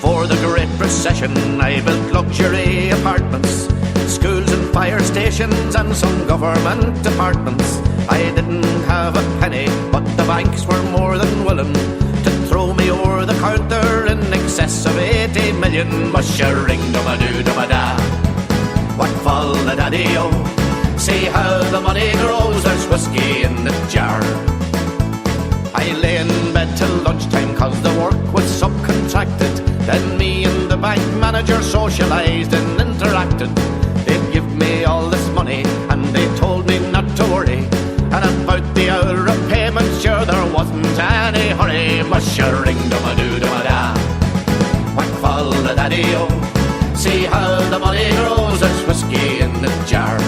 before the Great Recession, I built luxury apartments, schools and fire stations and some government departments. I didn't have a penny, but the banks were more than willing to throw me over the counter in excess of 80 million. Mush-a-ring-dum-a-doo-dum-a-da. What fall the daddy-o? See how the money grows, there's whiskey in the jar. I lay in bed till lunchtime cause the work was subcontracted. Then me and the bank manager socialised and interacted. They'd give me all this money and they told me not to worry. And about the hour of payment, sure there wasn't any hurry. Mush-a-ring-dum-a-doo-dum-a-da. What fall the daddy-o? See how the money grows, there's whiskey in the jar.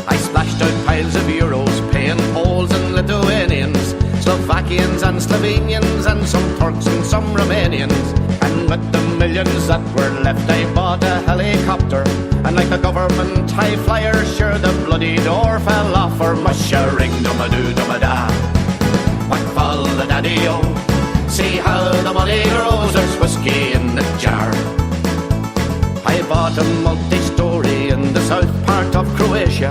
I splashed out piles of euros, paying Poles and Lithuanians, Slovakians and Slovenians, and some Turks and some Romanians. And with the millions that were left, I bought a helicopter. And like the government high flyer, sure the bloody door fell off her. Mush-a-ring-dum-a-doo-dum-a-da. What fall the daddy-o? See how the money grows, there's whiskey in the jar. I bought a multi-story in the south part of Croatia,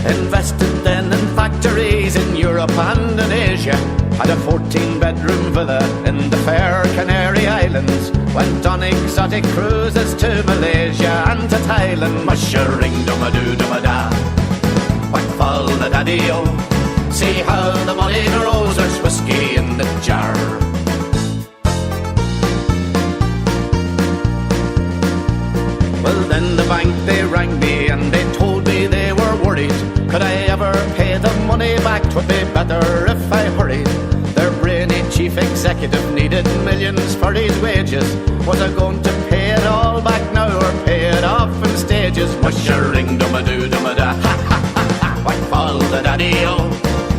invested then in factories in Europe and in Asia. Had a 14-bedroom villa in the fair Canary Islands, went on exotic cruises to Malaysia and to Thailand. Mush-a-ring-dum-a-doo-dum-a-da. What fall the daddy-o? See how the money grows, there's whiskey in the jar. Well, then the bank, they rang me and they told me they were worried. Could I ever pay the money back? 'Twould be better if I hurried. Their brainy chief executive needed millions for his wages. Was I going to pay it all back now or pay it off in stages? Mush-a-ring-dum-a-doo-dum-a-da. Ha-ha-ha-ha. What fall the daddy-o?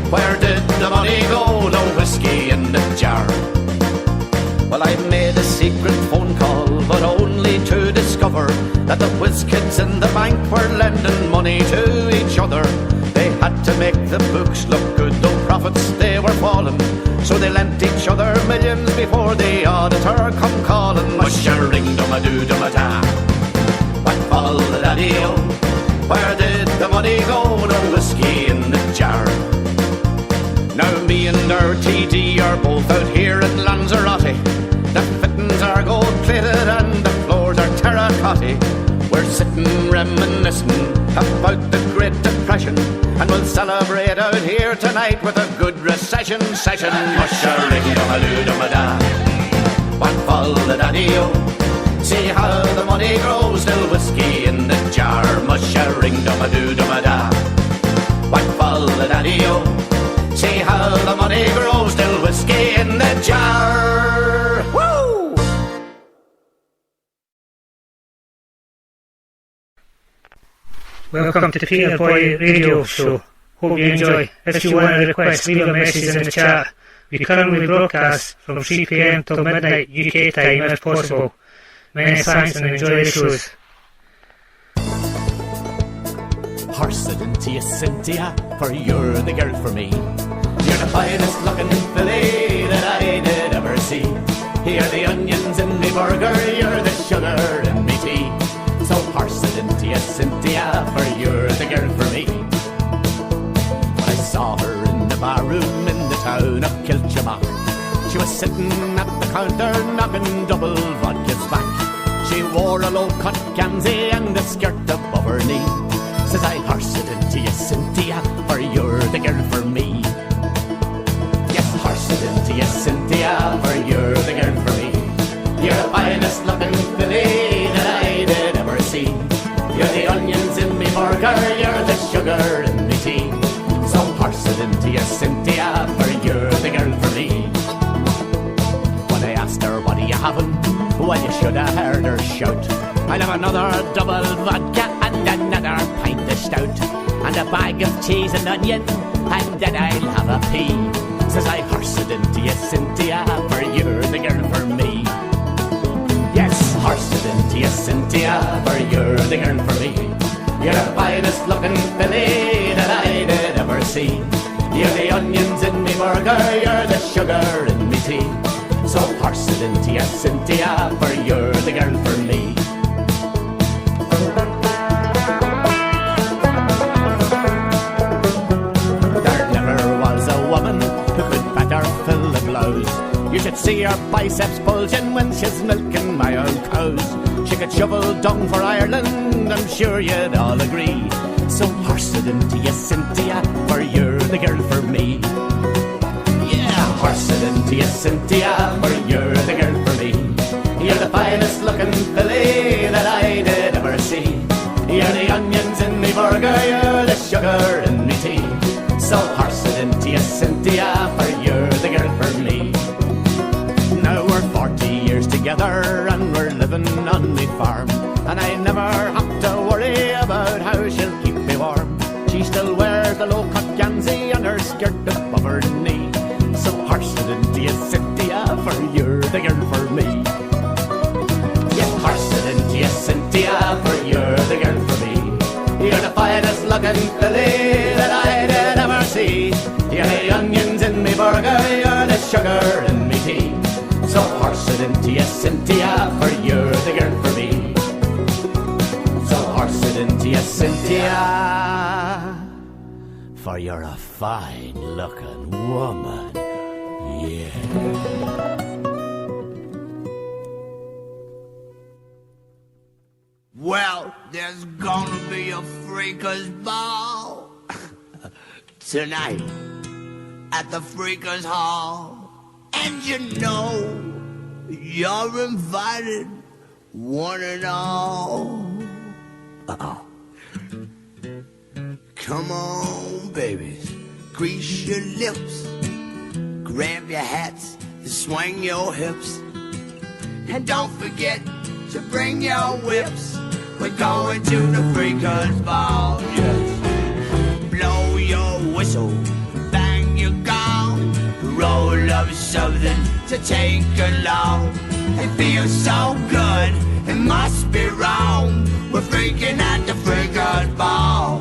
Where did the money go? No whiskey in the jar. Well, I made a secret phone call, but only to discover that the whiz kids in the bank were lending money to each other. They had to make the books look good, though profits they were falling. So they lent each other millions before the auditor come calling. Mush-a-ring-dum-a-doo-dum-a-da. What fall the daddy-o? Where did the money go? No whiskey in the jar. Now me and RTD are both out here in Lanzarote. The fittings are gold-plated and the floors are terracotta. We're sitting reminiscing about the Great Depression, and we'll celebrate out here tonight with a good recession session. Mush-a-ring-dum-a-doo-dum-a-da. What fall the daddy-o? See how the money grows, still whiskey in the jar. Mush-a-ring-dum-a-doo-dum-a-da. What fall the daddy-o? See how the money grows, still whiskey in the jar. Woo! Welcome to the C.O.Y.B.I.G radio show. Hope you enjoy. If you want to request, leave a message in the chat. We currently broadcast from 3 PM till midnight UK time if possible. Many thanks and enjoy the shows. Horse it into you, Cynthia, for you're the girl for me. You're the finest looking filly that I did ever see. You're the onions in me burger, you're the sugar in me tea. So horse it into you, Cynthia, for you're the girl for me. When I saw her in the barroom in the town of Kilchamack, she was sitting at the counter knocking double vodkas back. She wore a low-cut gansy and a skirt above her knee. Says I, horse it into you, Cynthia, for you're the girl for me. Yes, horse it into you, Cynthia, for you're the girl for me. You're the finest looking filly that I did ever see. You're the onions in me burger, you're the sugar in me tea. So horse it into you, Cynthia, for you're the girl for me. When I asked her, what are you having? Well, you should have heard her shout. I'll have another double vodka and another pint of stout, and a bag of cheese and onion, and then I'll have a pea. Says I, horse it into you, Cynthia, for you're the girl for me. Yes, horse it into you, Cynthia, for you're the girl for me. You're the finest looking filly that I did ever see. You're the onions in me burger, you're the sugar in me tea. So horse it it into you, Cynthia, for you're the girl for me. There never was a woman who could better fill the blouse. You should see her biceps bulging when she's milking my old cows. She could shovel dung for Ireland, I'm sure you'd all agree. So horse it into you, Cynthia, for you're the girl for me. Horse it into you, Cynthia, for you're the girl for me. You're the finest looking filly that I did ever see. You're the onions in me burger, you're the sugar in me tea. So horse it into you, Cynthia, for you're the girl for me. Now we're 40 years together and we're living on me farm, and I never have to worry about how she'll keep me warm. She still wears the low-cut gansy and her skirt above her knee. So horse it into you, Cynthia, for you're the girl for me. Yeah, horse it into you, Cynthia, for you're the girl for me. You're the finest looking filly that I did ever see. You're the onions in me burger, you're the sugar in me tea. So horse it into you, Cynthia, for you're the girl for me. So horse it into you, Cynthia, for you're a fine looking woman. Yeah. Well, there's gonna be a freakers ball tonight at the Freakers Hall, and you know you're invited, one and all. Uh-oh. Come on, babies, grease your lips, grab your hats and swing your hips, and don't forget to bring your whips. We're going to the Freakers Ball, yes. Blow your whistle, bang your gong, roll up something to take along. It feels so good, it must be wrong. We're freaking at the Freakers Ball.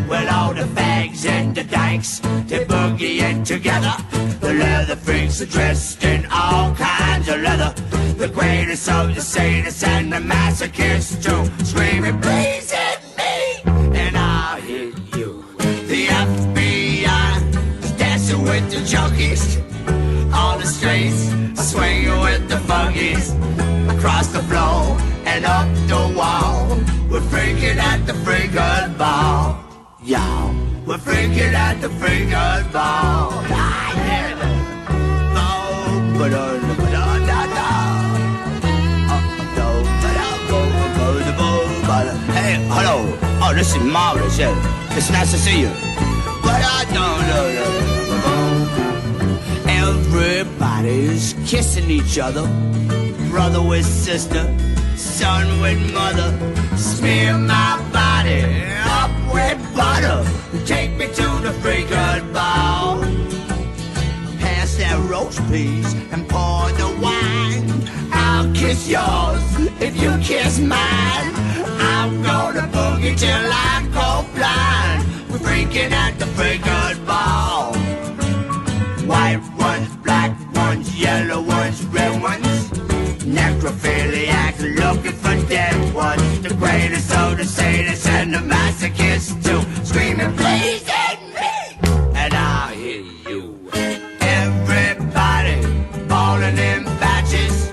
Well, all the fags and the dykes, they're boogieing together. The leather freaks are dressed in all kinds of leather. The greatest of the sadists and the masochists too, screaming, please hit me, and I'll hit you. The FBI is dancing with the junkies on the streets, swinging with the buggies across the floor and up the wall. We're freaking at the Freakers Ball. Y'all, we're freaking at the Freakers Ball. Hey, hello. Oh, this is marvelous. Yeah, it's nice to see you. But I don't. Everybody's kissing each other, brother with sister, son with mother. Smear my body up with butter, take me to the Freakers Ball. Pass that roast please and pour the wine. I'll kiss yours if you kiss mine. I'm gonna boogie till I go blind. We're freaking at the Freakers Ball. White ones, black ones, yellow ones, red ones. Necrophiliacs looking for dead ones. The greatest of the sadists and the masochists too, screaming, please hit me, and I'll hit you. Everybody falling in batches,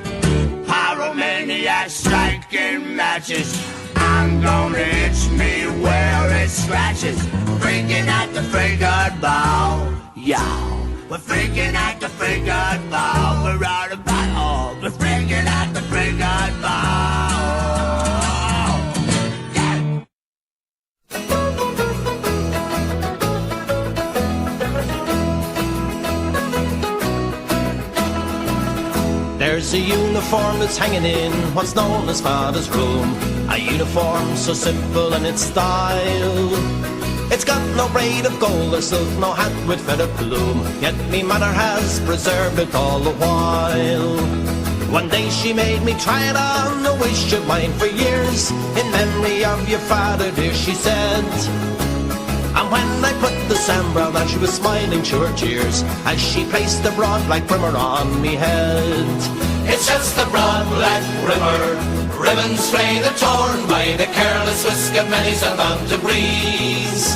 pyromaniacs striking matches. I'm gonna itch me where it scratches. Freaking at the Freakers Ball, y'all. We're freaking at the Freakers Ball. We're out about all. We're freaking at the Freakers Ball. Yeah. There's a uniform that's hanging in what's known as Father's room. A uniform so simple in its style. It's got no braid of gold or silk, no hat with feather plume, yet me mother has preserved it all the while. One day she made me try it on, a wish of mine for years. In memory of your father, dear, she said. And when I put the sambrow on, she was smiling through her tears as she placed the broad black brimmer on me head. rimmer. Ribbons frayed and torn by the careless whisk of many's a mountain breeze.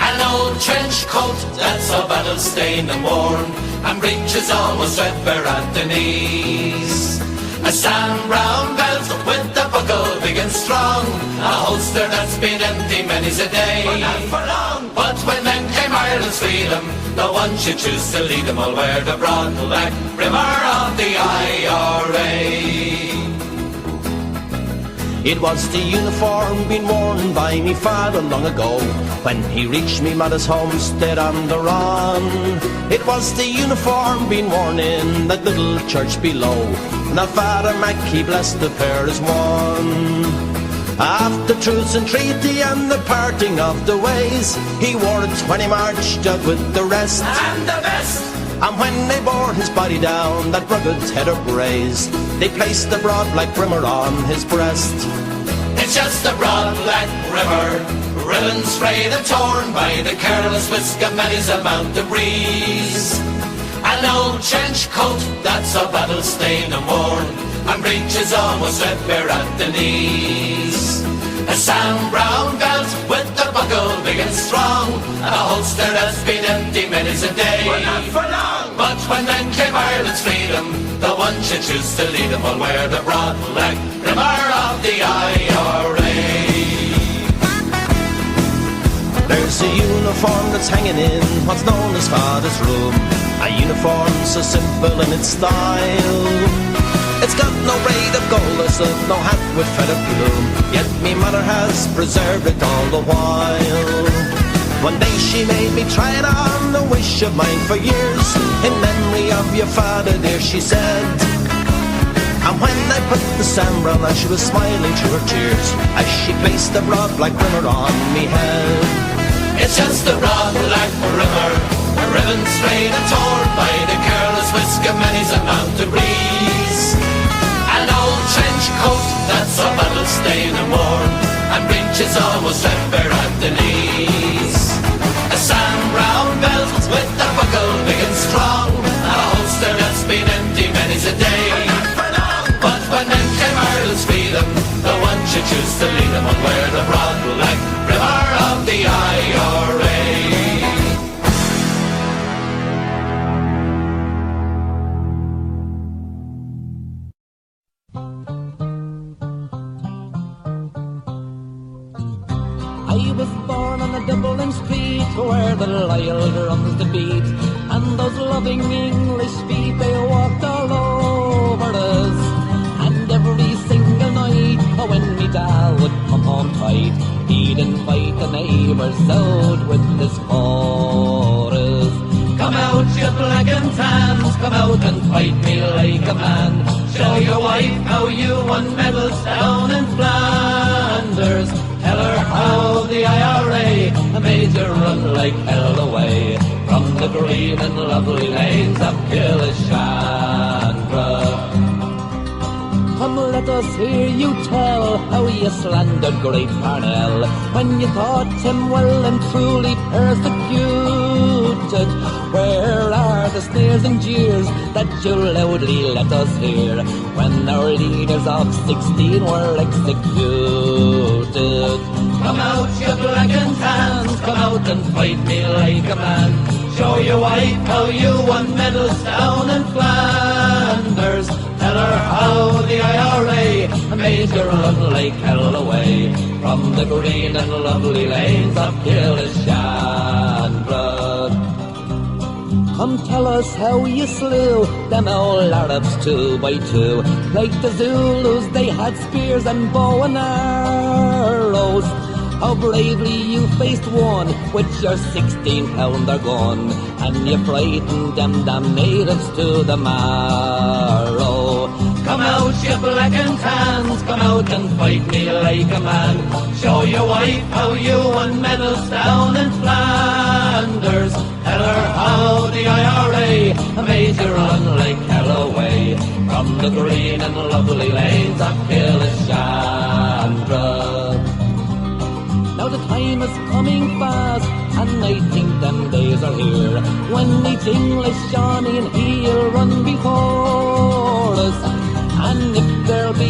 An old trench coat that's a battle stained and worn, and breeches almost threadbare at the knees. A Sam Brown belt with a buckle big and strong, a holster that's been empty many's a day. But not for long. But when then came Ireland's freedom, the one should choose to lead them will wear the broad black rimmer of the IRA. It was the uniform been worn by me father long ago, when he reached me mother's homestead on the run. It was the uniform been worn in that little church below. Now Father Mac, he blessed the pair as one. After truce and treaty and the parting of the ways, he wore it when he marched out with the rest. And the best. And when they bore his body down that rugged head of braes, they placed the broad black rimmer on his breast. It's just a broad black rimmer, ribbons frayed and torn by the careless whisk of many's a mountain breeze. An old trench coat that's a battle stained and worn, and breeches almost threadbare at the knees. A Sam Brown belt with a buckle big and strong, and a holster that's been empty many's a day. But not for long. But when then came Ireland's freedom, the one should choose to lead them will wear the broad black rimmer of the IRA. There's a uniform that's hanging in what's known as Father's room, a uniform so simple in its style. It's got no braid of gold or silk, no hat with feather plume, yet me mother has preserved it all the while. One day she made me try it on, a wish of mine for years, in memory of your father dear, she said. And when I put the Sam Brown on, she was smiling through her tears, as she placed the broad black rimmer on me head. It's just a broad black rimmer, a ribbon straight and torn by the careless whisk of many's a mountain breeze. An old trench coat that's a battle stained and worn, and breeches almost threadbare at the knees. A Sam Brown belt with a buckle big and strong, and a holster that's been empty many's a day. But when then came Ireland's freedom, the one should choose to lead them will wear the broad black rimmer of the IRA. I was born on a Dublin street where the loyal drums the beat, and those loving English feet they walked all over us. And every single night when me dad would come home tight, he'd invite the neighbours out with his chorus. Come out, you black and tans, come out and fight me like a man. Show your wife how you won medals down in Flanders. Tell her how the IRA made you run like hell away from the green and lovely lanes of Killishandra. Come let us hear you tell how you slandered great Parnell when you thought him well and truly persecuted. Where are the sneers and jeers that you loudly let us hear when our leaders of 16 were executed? Come out, you black and tans, come out and fight me like a man. Show your wife how you won medals down in Flanders. Tell her how the IRA made you run like hell away from the green and lovely lanes of Killishandra. Come tell us how you slew them old Arabs 2 by 2. Like the Zulus they had spears and bow and arrows. How bravely you faced one with your 16-pounder gun, and you frightened them damn natives to the marrow. Come out, you black and tans, come out and fight me like a man. Show your wife how you won medals down in Flanders. Tell her how the IRA made you run like hell away from the green and lovely lanes of Killishandra. Now the time is coming fast, and I think them days are here when each English Johnny and he'll run before us. And if there be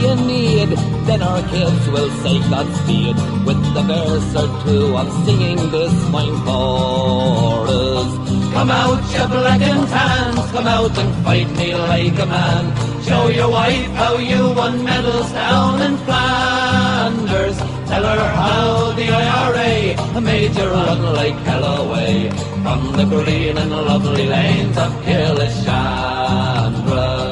our kids will say Godspeed with the verse or two of singing this fine chorus. Come out, you black and tans, come out and fight me like a man. Show your wife how you won medals down in Flanders. Tell her how the IRA made you run like hell away from the green and lovely lanes of Killishandra.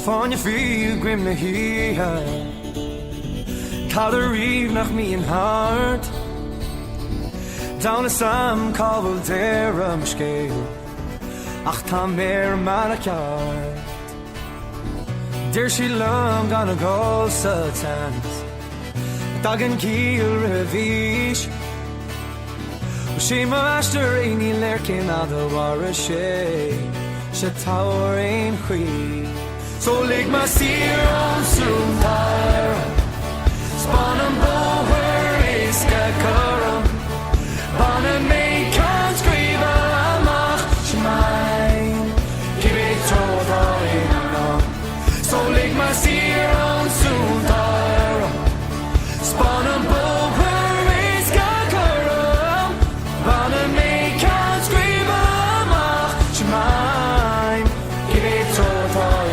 Van je viel grim na hier Call the reeve nach me in heart Down a sam call there scale Ach tá mer man a yard Dear she long gonna go sultans Dog and keel revish She master any lurking out the war she towering queen So lig my seer on soon fire Spawn and bow where is Kakaram Ban and make can't scream amach Shmine Give it to the So lig my seer on soon fire Spawn and bow where is Kakaram Ban and make can't scream amach Shmine Give it to the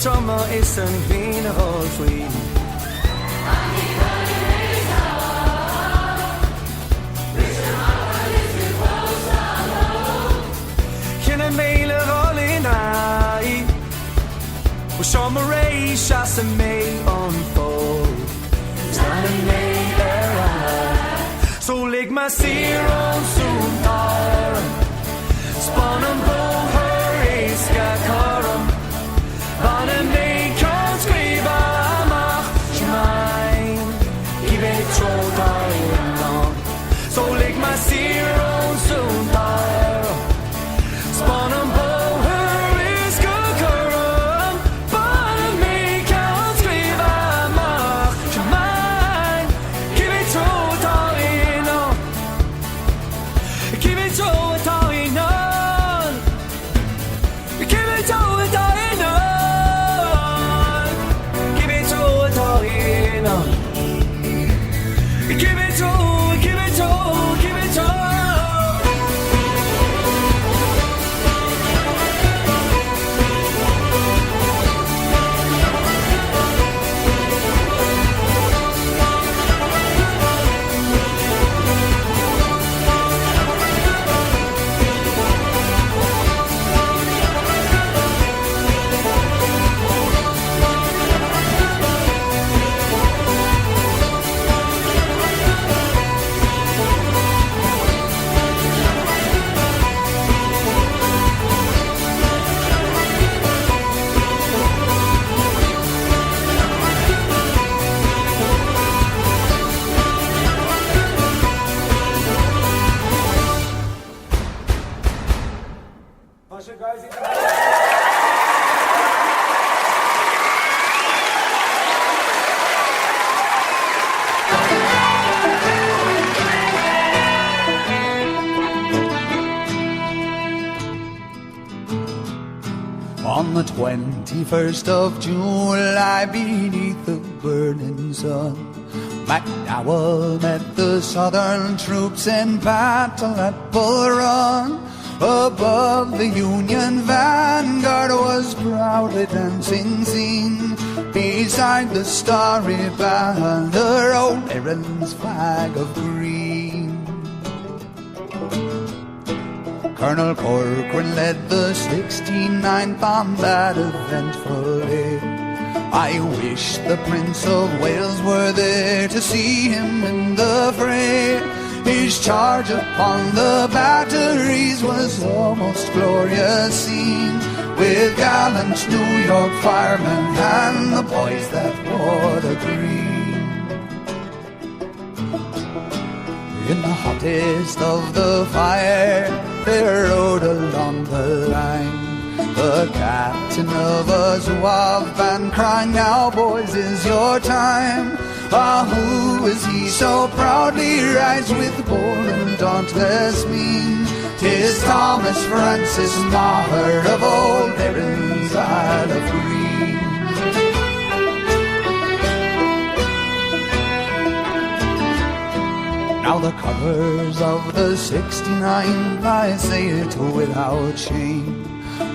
Trauma is een wienerol vriend Can I mail a roll in I We saw my race as a may unfold Standing there So lig my seer on soon fire Spawn and bow her is Kakaram Van en mee kan skriva amach Shmine Give it to the So lig my seer on soon fire Spawn and bow her is Kakaram Van en mee kan skriva amach Shmine Give it to the Give it to the Give it to the On the 21st of July, beneath the burning sun, MacDowell met the Southern troops in battle at Bull Run. Above the Union vanguard was proudly dancing seen. Beside the starry banner, old Erin's flag of green. Colonel Corcoran led the 69th on that eventful day. I wish the Prince of Wales were there to see him in the fray. His charge upon the batteries was a most glorious scene, with gallant New York firemen and the boys that wore the green. In the hottest of the fire, they rode along the line. The captain of a zouave band crying, now boys, is your time. Ah, who is he so proudly rides with bold and dauntless mien? 'Tis Thomas Francis Maher of old Erin's Isle of Green. Now the colours of the 69, I say it without shame,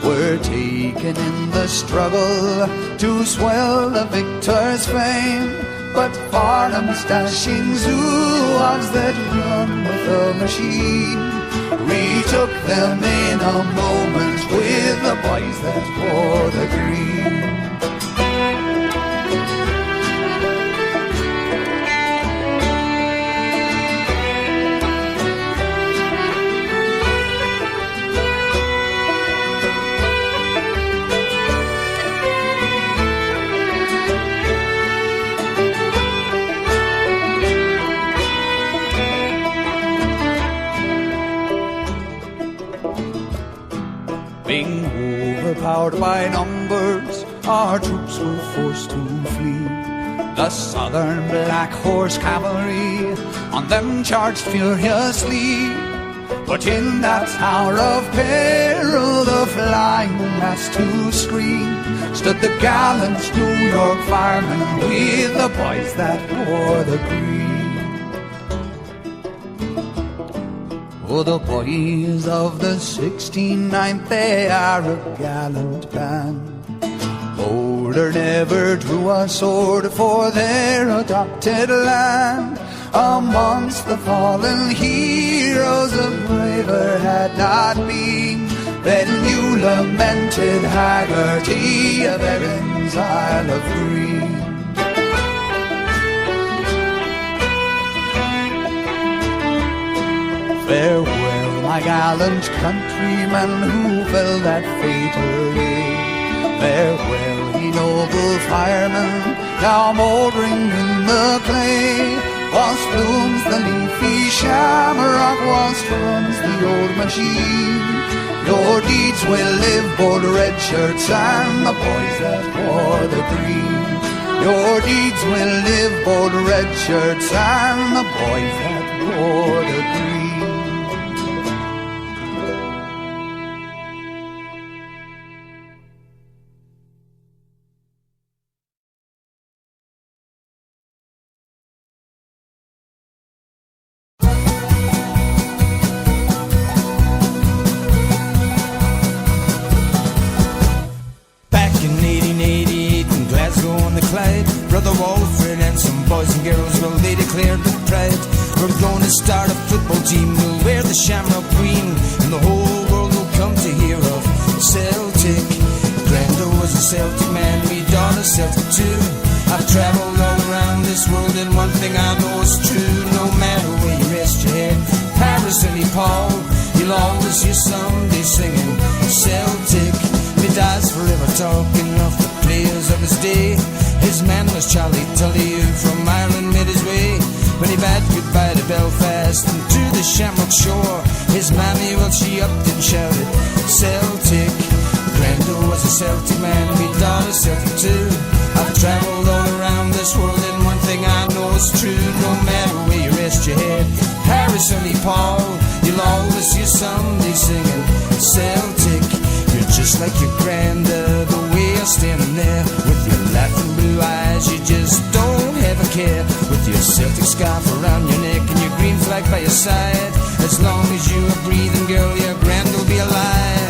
were taken in the struggle to swell the victor's fame. But Farnham's dashing Zouaves that run with the machine, we took them in a moment with the boys that wore the green. Being overpowered by numbers, our troops were forced to flee. The Southern Black Horse Cavalry on them charged furiously. But in that hour of peril, the flying mass to screen, stood the gallant New York firemen with the boys that wore the green. Oh, the boys of the 69th, they are a gallant band. Bolder never drew a sword for their adopted land. Amongst the fallen heroes, a braver had not been than you lamented Haggerty of Erin's Isle of Green. Farewell, my gallant countrymen who fell that fatal day. Farewell, ye noble firemen, now mouldering in the clay. Whilst blooms the leafy shamrock, whilst runs the old machine, your deeds will live, bold red shirts and the boys that wore the green. Your deeds will live, bold red shirts and the boys that wore the green. Brother Walford and some boys and girls, well, they declared with pride, we're going to start a football team. We'll wear the shamrock green, and the whole world will come to hear of Celtic. Grandad was a Celtic man, me daughter Celtic too. I've travelled all around this world, and one thing I know is true. No matter where you rest your head, Paris or Nepal, you'll always hear somebody singing Celtic. Me dad's forever talking of the players of his day. His man was Charlie Tully, who from Ireland made his way. When he bade goodbye to Belfast and to the Shamrock shore, his mammy, well, she upped and shouted Celtic. Grandad was a Celtic man, me daughter Celtic too. I've travelled all around this world, and one thing I know is true. No matter where you rest your head, Paris or Nepal, you'll always hear somebody singing Celtic. You're just like your grandad, the way you're standing there with your laughing blue eyes, you just don't have a care. With your Celtic scarf around your neck and your green flag by your side, as long as you are breathing, girl, your grandad will be alive.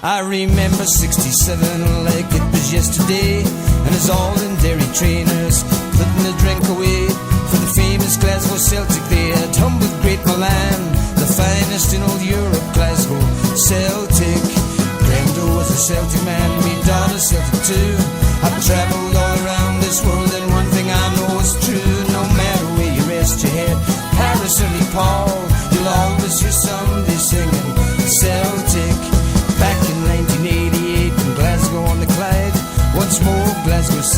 I remember 67 like it was yesterday, and as all them dairy trainers putting the drink away for the famous Glasgow Celtic. They had humbled Great Milan, the finest in all Europe, Glasgow Celtic. Grandad was a Celtic man, me daughter Celtic too. I've travelled all around this world, and one thing I know is true. No matter where you rest your head, Paris or Nepal, you'll always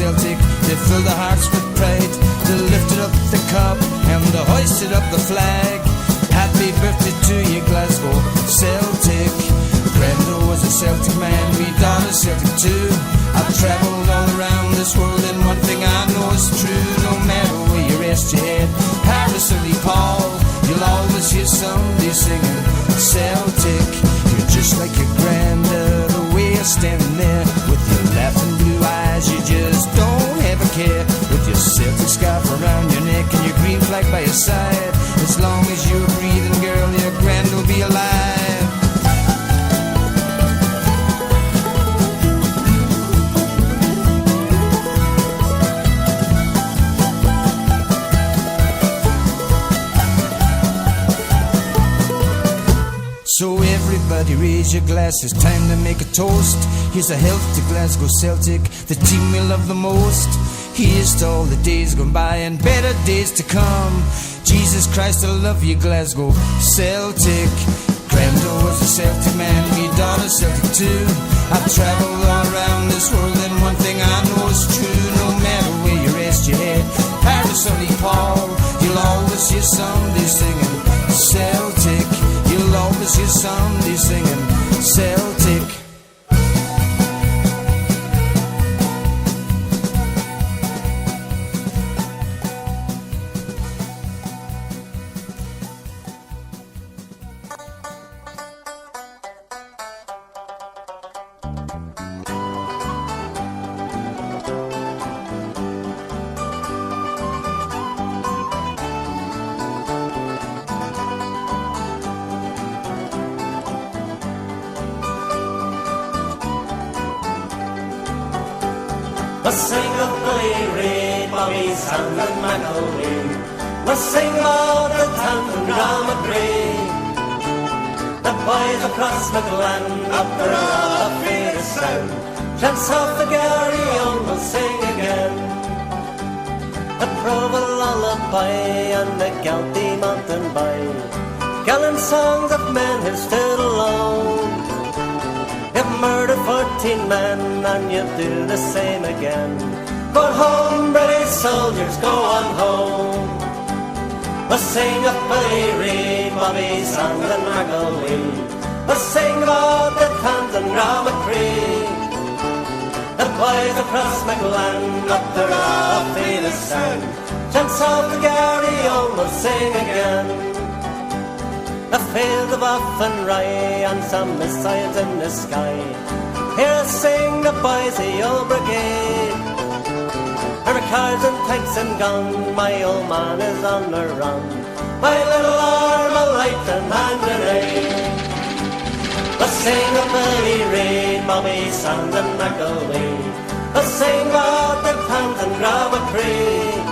Celtic. They filled their hearts with pride. They lifted up the cup and they hoisted up the flag. Happy birthday to you, Glasgow Celtic. Brenda was a Celtic man, we done a Celtic too. I've travelled all around this world and one thing I know is true. No matter where you rest your head, Paris or Nepal, you'll always hear somebody singing Celtic. You're just like your granda, the way you're standing there with your laughing blue eyes, you just don't have a care. With your Celtic scarf around your neck and your green flag by your side, as long as you're breathing, girl, your grand will be alive. So everybody raise your glasses, time to make a toast. Here's a health to Glasgow Celtic, the team we love the most. Here's to all the days gone by and better days to come. Jesus Christ, I love you, Glasgow Celtic. Grando was a Celtic man, me daughter Celtic too. I've travelled all around this world and one thing I know is true. No matter where you rest your head, Paris or Nepal, you'll always hear somebody singing Celtic. You'll always hear somebody singing Celtic. Let's sing of Billy Reid, Bobby Sand and McElwee. Let's sing of the town and Ramagree. The boys across McGlen, up the road, free to sound. Chants of the Gary on will sing again. The Provo lullaby and the Galtee mountain by, gallant songs of men who stood alone. You've murdered 14 men and you do the same again. Go home, British soldiers, go on home. Let's sing of Billy Reid, Bobby Sand and McElwee. Let's sing about the Thames and Ramacree. The boys across McGlen, up the rough the sound. Chants of the Gary on will sing again. A field of off and rye and some missiles in the sky. Hear us sing the boys of the old brigade. Our cars and tanks and guns, my old man is on the run. My little arm a light and hand grenade. Let's sing of Billy Reid, Bobby Sand and McElwee. Let's sing about the Thames and Ramacree.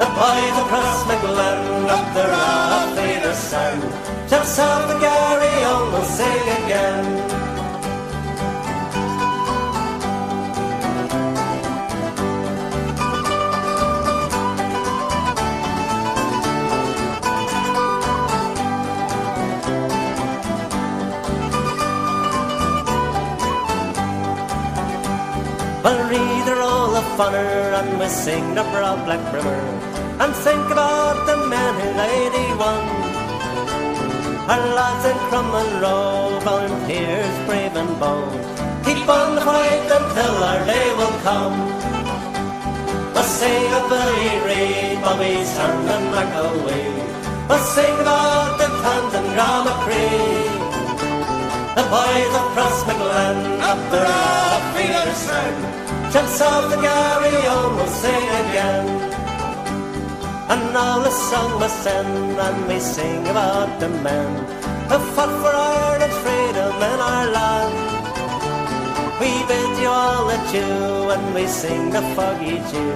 The boys across McGlen, up the rough either sound. Chants of the Gary on will sing again. We'll read the roll of honour and we'll sing the broad black brimmer, and think about the men who laid he won. Our lads in Crumlin Row, volunteers brave and bold, keep on the fight until our day will come. We'll sing of Billy Reid, Bobby Sand and McElwee. We'll sing about the Thames and Ramacree. The boys across McGlen, up the rough either sound. Chants of the Gary on will sing again. And all the song must end, and we sing about the men who fought for Ireland's freedom in our land. We bid you all adieu, and we sing the Foggy Jew.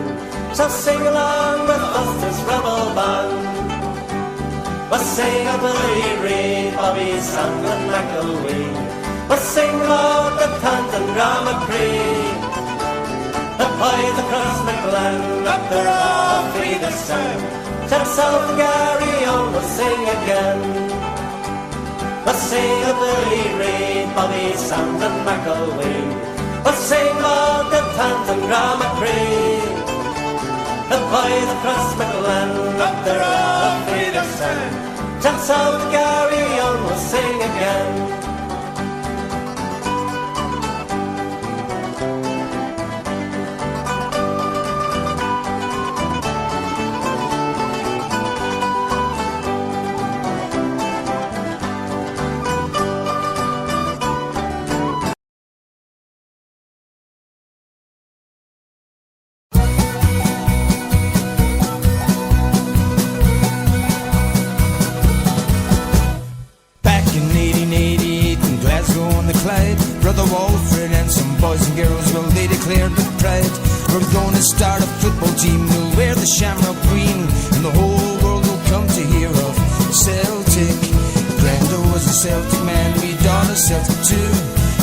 So sing along with us this rebel band. We'll sing of Billy Reid, Bobby Sand and McElwee. We'll sing about the Thames and Ramacree. The boys across McGlen, up the rough either sound. Chants of the Gary on will sing again. We'll sing of Billy Reid, Bobby Sand and McElwee. We'll sing all the tantrum drama cree. The boys across Scotland up the road freedom stand. Chants out to carry on, we'll sing again. Brother Walford and some boys and girls, well, they declared with pride, we're gonna start a football team. We'll wear the shamrock green, and the whole world will come to hear of Celtic. Grando was a Celtic man, we daughter Celtic too.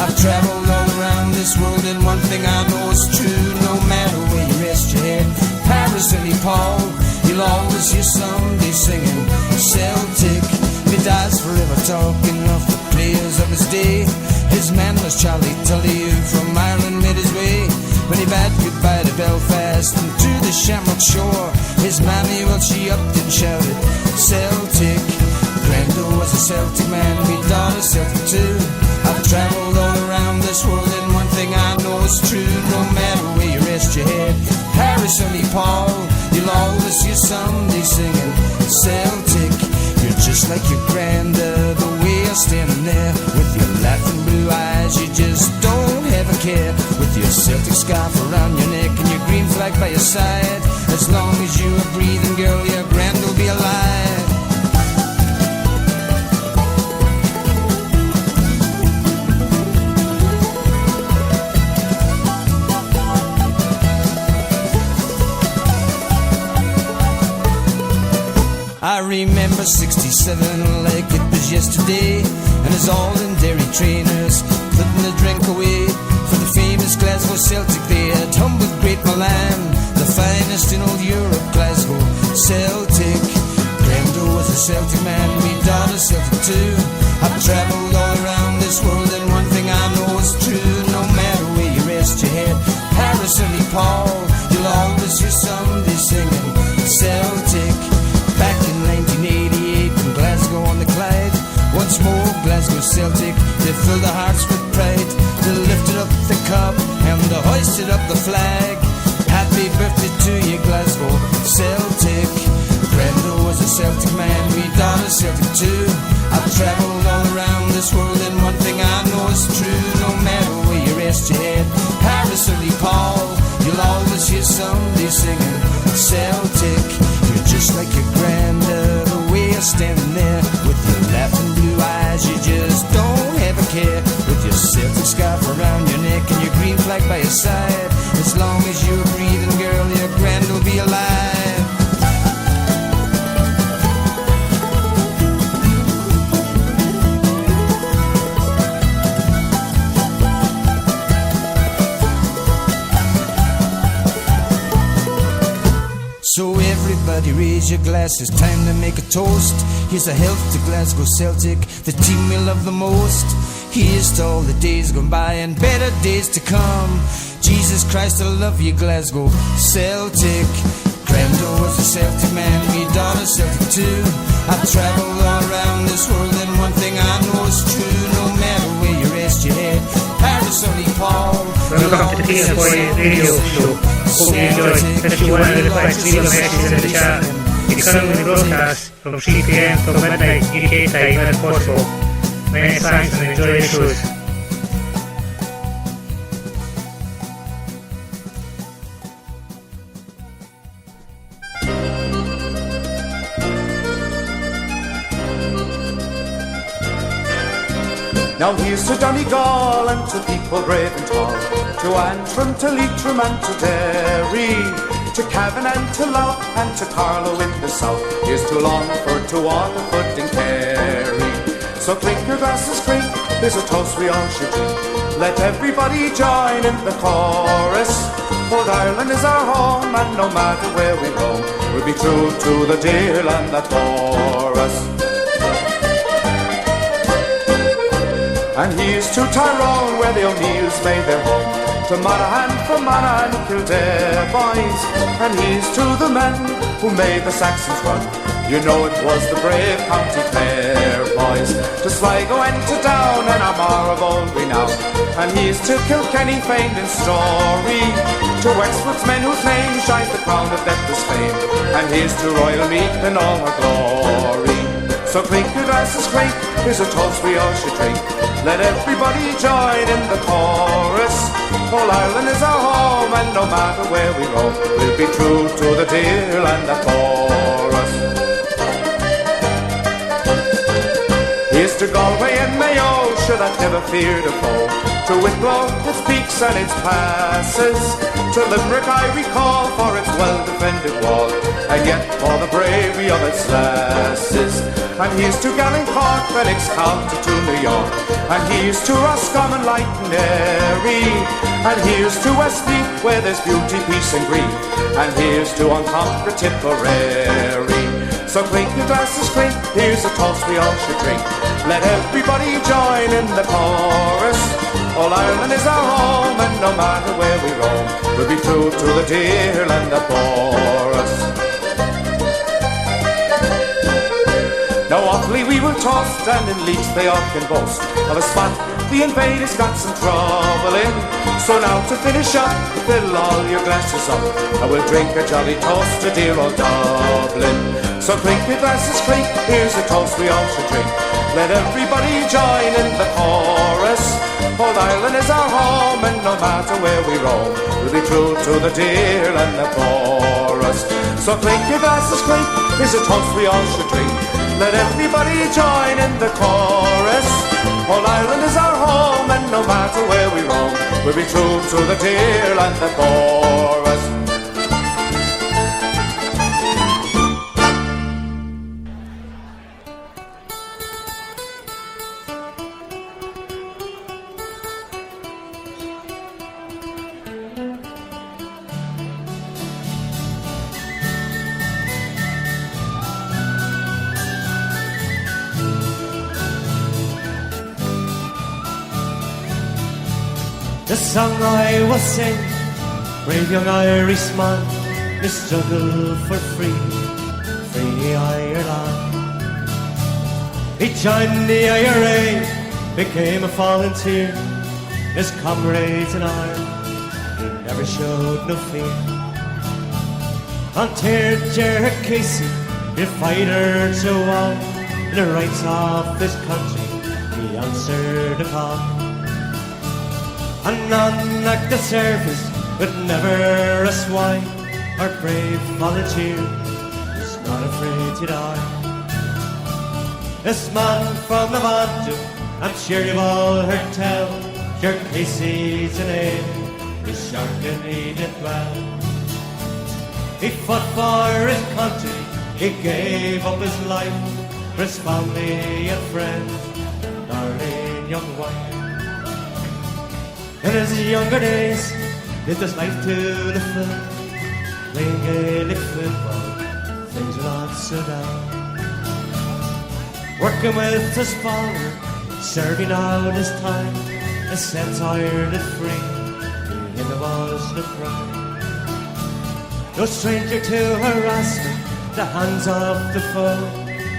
I've travelled all around this world, and one thing I know is true. No matter where you rest your head, Paris or Nepal, you'll always hear somebody singing Celtic. He dies forever talking of the players of his day. His man was Charlie Tully, who from Ireland made his way. When he bade goodbye to Belfast and to the Shamrock shore, his mammy, well, she upped and shouted Celtic. Grando was a Celtic man, we daughter Celtic too. I've travelled all around this world, and one thing I know is true. No matter where you rest your head, Paris or Nepal, you'll always hear somebody singing Celtic. You're just like your granda, the way you're standing there with your laughing blue eyes, you just don't have a care. With your Celtic scarf around your neck and your green flag by your side, as long as you are breathing, girl, your grand will be alive. I remember 67 like it was yesterday, and as all them dairy trainers putting the drink away for the famous Glasgow Celtic. They had humbled Great Milan, the finest in all Europe, Glasgow Celtic. Grando was a Celtic man, me daughter Celtic too. I've travelled all around this world, and one thing I know is true. No matter where you rest your head, Paris or Nepal, you'll always hear somebody singing Celtic. Back in 1988 in Glasgow on the Clyde, once more Glasgow Celtic, they filled their hearts with pride. They lifted up the cup and they hoisted up the flag. Happy birthday to you, Glasgow Celtic. Grando was a Celtic man, we daughter Celtic too. I've travelled all around this world, and one thing I know is true. No matter where you rest your head, Paris or Nepal, you'll always hear somebody singing Celtic. You're just like your granda, the way you're standing there with your laughing blue eyes, you just don't have a care. With your Celtic scarf around your neck and your green flag by your side, as long as you're breathing, girl, your grand will be alive. So everybody raise your glasses, time to make a toast. Here's a health to Glasgow Celtic, the team we love the most. Here's to all the days gone by and better days to come. Jesus Christ, I love you, Glasgow Celtic. Grando was a Celtic man, me daughter Celtic too. I've travelled all around this world, and one thing I know is true. No matter where you rest your head, Paris or Nepal, welcome to the C.O.Y.B.I.G radio show. Hope you enjoy. If you want to request video messages in the chat, you can currently broadcast from 3 PM till midnight UK time when possible. Many thanks and enjoy the shows. Now here's to Donegal and to people brave and tall, to Antrim, to Leitrim and to Derry, to Cavan and to Louth and to Carlow in the south. Here's to Longford, to Waterford and Kerry. So clink your glasses, clink, there's a toast we all should drink. Let everybody join in the chorus. Old Ireland is our home, and no matter where we roam, we'll be true to the dear land that bore us. And here's to Tyrone, where the O'Neills made their home, to Monaghan from Monaghan, Kildare, boys. And here's to the men who made the Saxons run. You know it was the brave County Clare, boys. To Sligo and to Down and Armagh of old renown. And here's to Kilkenny, famed in story, to Wexford's men whose name shines the crown of deathless fame. And here's to Royal Meath in all her glory. So clink your glasses, clink, here's a toast we all should drink. Let everybody join in the chorus. All Ireland is our home, and no matter where we roam, we'll be true to the dear land that bore us. Here's to Galway and Mayo, sure that never feared a foe. To Wicklow, its peaks and its passes. To Limerick I recall for its well-defended wall, and yet for the bravery of its lasses. And here's to Gallencork, Phoenix County to New York. And here's to Roscommon, Light and Airy. And here's to Westmeath, where there's beauty, peace and grief. And here's to unconquered Tipperary. So clink your glasses, clink, here's a toast we all should drink. Let everybody join in the chorus. All Ireland is our home, and no matter where we roam, we'll be true to the dear land that bore us. Now awfully we will toast, and in leaks they all can boast of a spot the invaders got some trouble in. So now to finish up, fill all your glasses up, and we'll drink a jolly toast to dear old Dublin. So clink your glasses, clink, here's a toast we all should drink. Let everybody join in the chorus. Old Ireland is our home, and no matter where we roam, we'll be true to the dear land that bore us. So clink your glasses, clink, here's a toast we all should drink. Let everybody join in the chorus. Old Ireland is our home, and no matter where we roam, we'll be true to the dear land that bore us. The song I will sing, brave young Irishman, the struggle for free Ireland. He joined the IRA, became a volunteer. His comrades in Ireland, he never showed no fear. Until Gerard Casey, the fighter to all, in the rights of his country, he answered the call. And on active service, but never a swine, our brave volunteer is not afraid to die. This man from the Banjo, I'm sure you've all heard tell, Gerard Casey's a name, he's sharp and he did well. He fought for his country, he gave up his life, for his family and friends, and darling young wife. In his younger days, lived his life to the full, playing Gaelic football, things were not so down. Working with his father, serving out his time, and set Ireland free, in the was no crime. No stranger to harassment, the hands of the foe,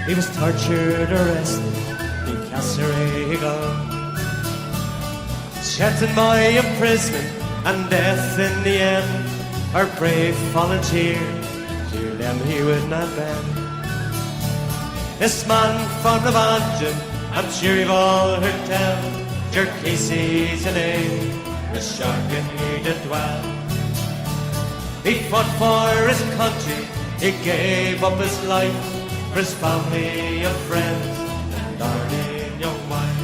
he was tortured, arrested, in Castlereagh. Shattered by imprisonment and death in the end, our brave volunteer, to them he would not bend. This man from the Banjo, I'm sure you've all heard tell, Gerard Casey's a name, the shark and he did dwell. He fought for his country, he gave up his life, for his family and friends, and darling young wife.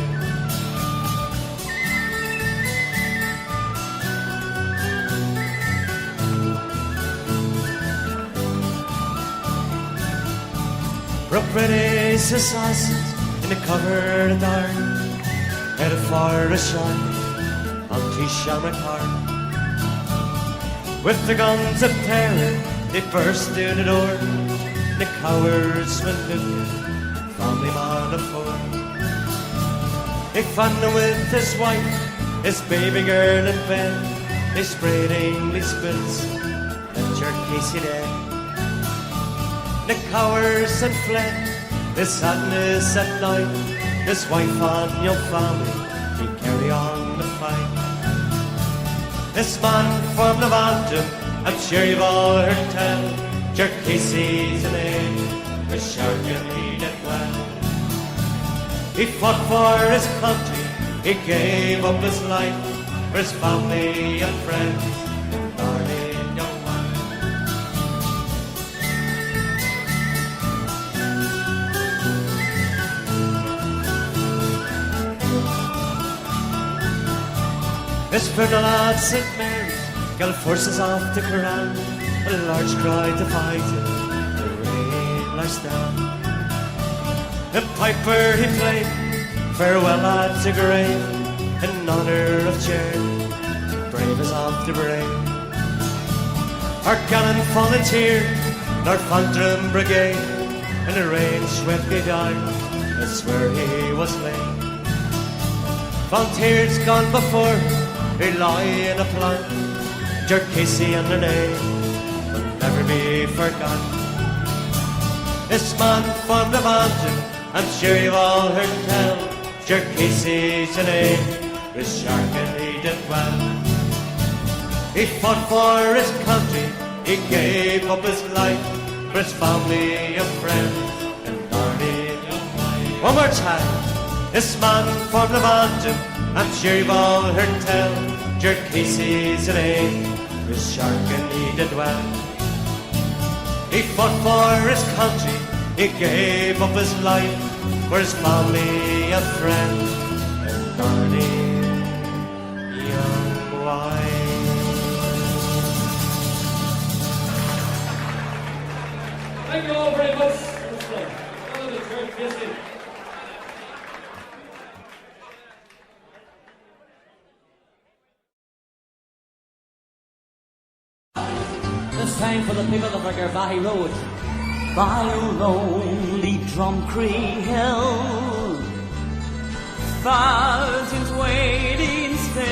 Broke British assassins in the cover of iron, headed for a shot on T-Shamrock Park. With their guns of terror, they burst through the door, the cowards went looking from him on the floor. They found him with his wife, his baby girl in bed, They sprayed English spills and jerked Casey dead. The cowards and fled, the sadness at night. His wife and young family, he carry on the fight. This man from Levantum, I'm sure you've all heard tell. Jerk Casey's a name, the shark and he did well. He fought for his country, he gave up his life for his family and friends, and darling young man. This funeral at St. Mary's, got forces off the Quran, a large crowd to fight it, the rain lies down. The piper he played, farewell at the grave, in honour of charity, brave as of the brave. Our gallant volunteer, Northantrim Brigade, in the rain swept me down, that's where he was laid. Volunteers gone before, they lie in a plank, Jerk Casey and their name will never be forgotten. This man from the mountain, I'm sure you've all heard tell, Jerk Casey's a name, his shark and he did well. He fought for his country, he gave up his life for his family and friends, and darling young wife. One more time, this man from the mountain, I'm sure you've all heard tell, Jerk Casey's a name, his shark and he did well. He fought for his country, he gave up his life for his family and friends, and darling young wife. Thank you all very much. That was very busy. This time for the people of the C.O.Y.B.I.G Road. By a lonely Drumcree hill, thousands waiting still,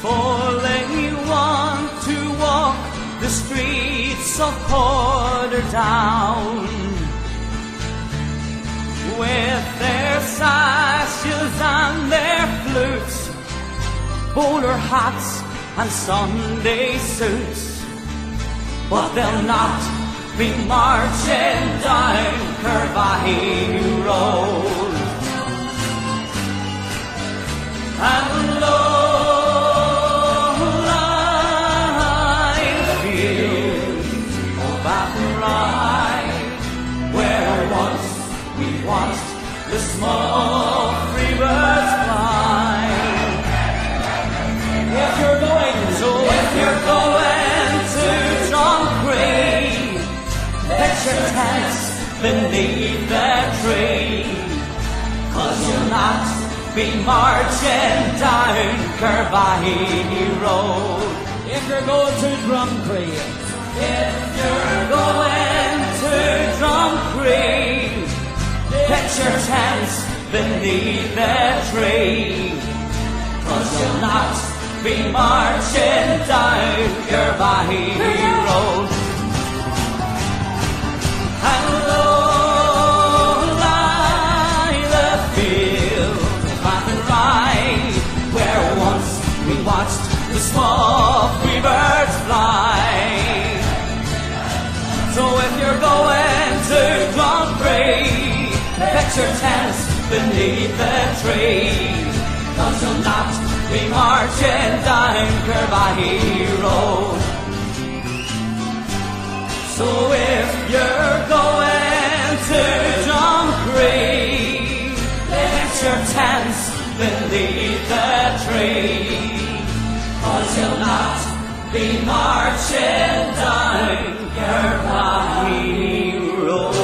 for they want to walk the streets of Portadown with their sashes and their flutes, bowler hats and Sunday suits, but they'll not be marching down C.O.Y.B.I.G Road. And low lie the fields of Athenry, where once we watched the small free birds fly. If you're going to Drumcree, pitch your tents beneath that tree, 'cause you'll not be marching down C.O.Y.B.I.G Road. If you're going to Drumcree, if you're going to Drumcree, pitch your tents beneath that tree, 'cause you'll not be marching down C.O.Y.B.I.G Road. And low lie the field of Athenry, where once we watched the small free birds fly. So if you're going to Drumcree, pitch your tents beneath the tree, 'cause you'll not be marching down C.O.Y.B.I.G Road. So if you're going to Drumcree, pitch your tents beneath the tree, 'cause you'll not be marching down C.O.Y.B.I.G Road.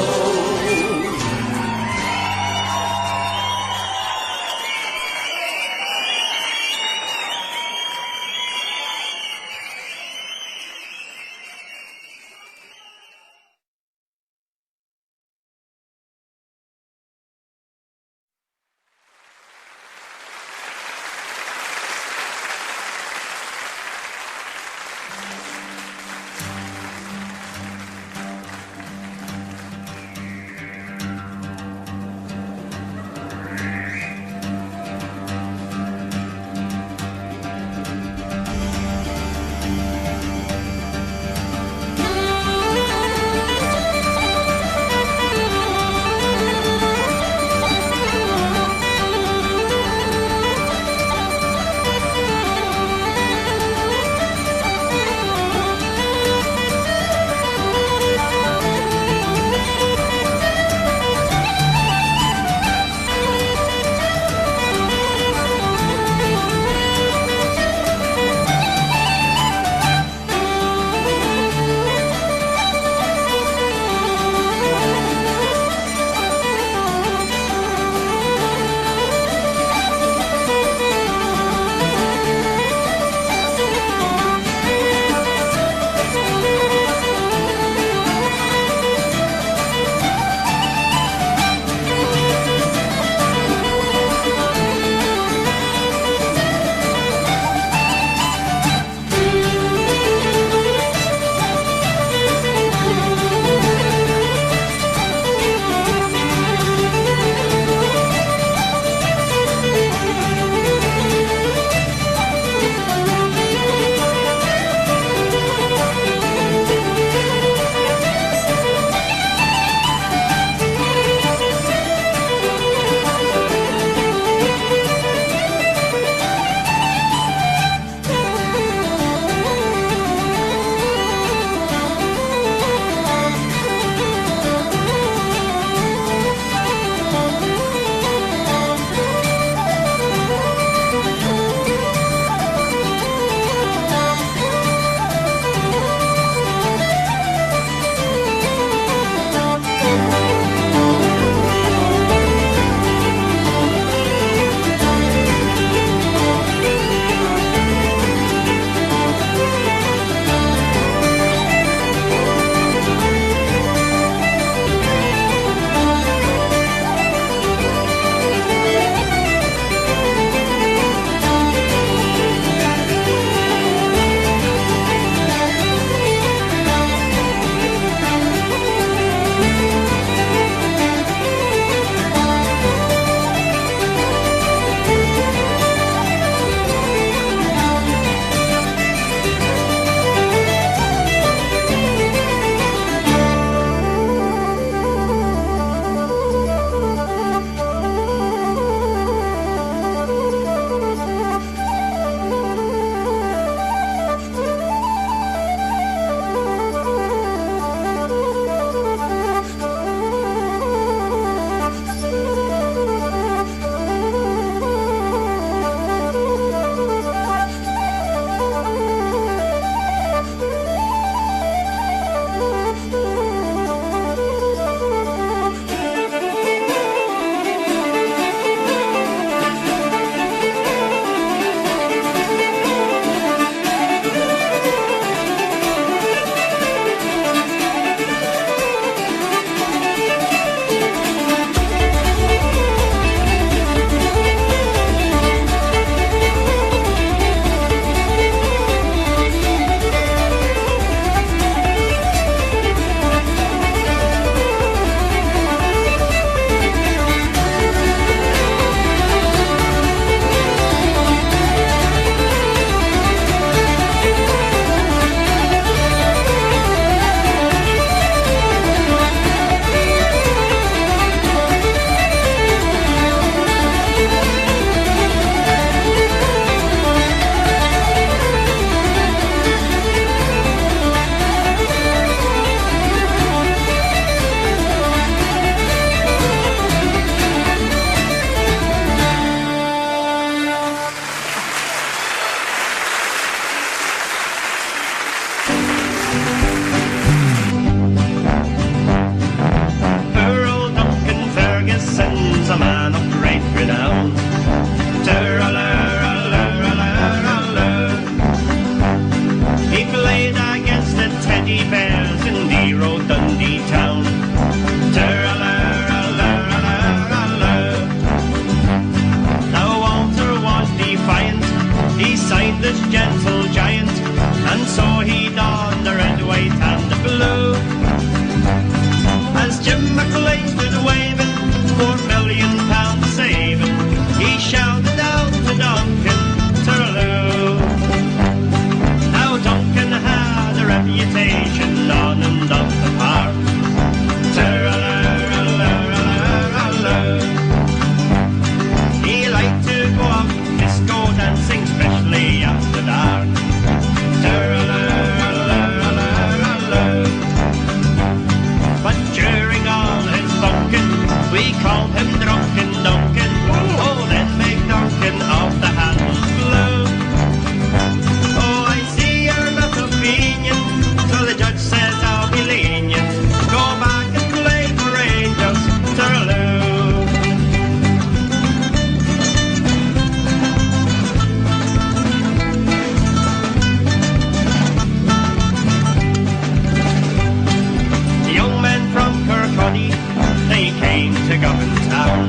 We called him Drunken Duncan. Oh, then make Duncan of the handles blue. Oh, I see you're not opinion, so the judge says I'll be lenient. Go back and play for Rangers, Tooraloo. They came to Govan Town.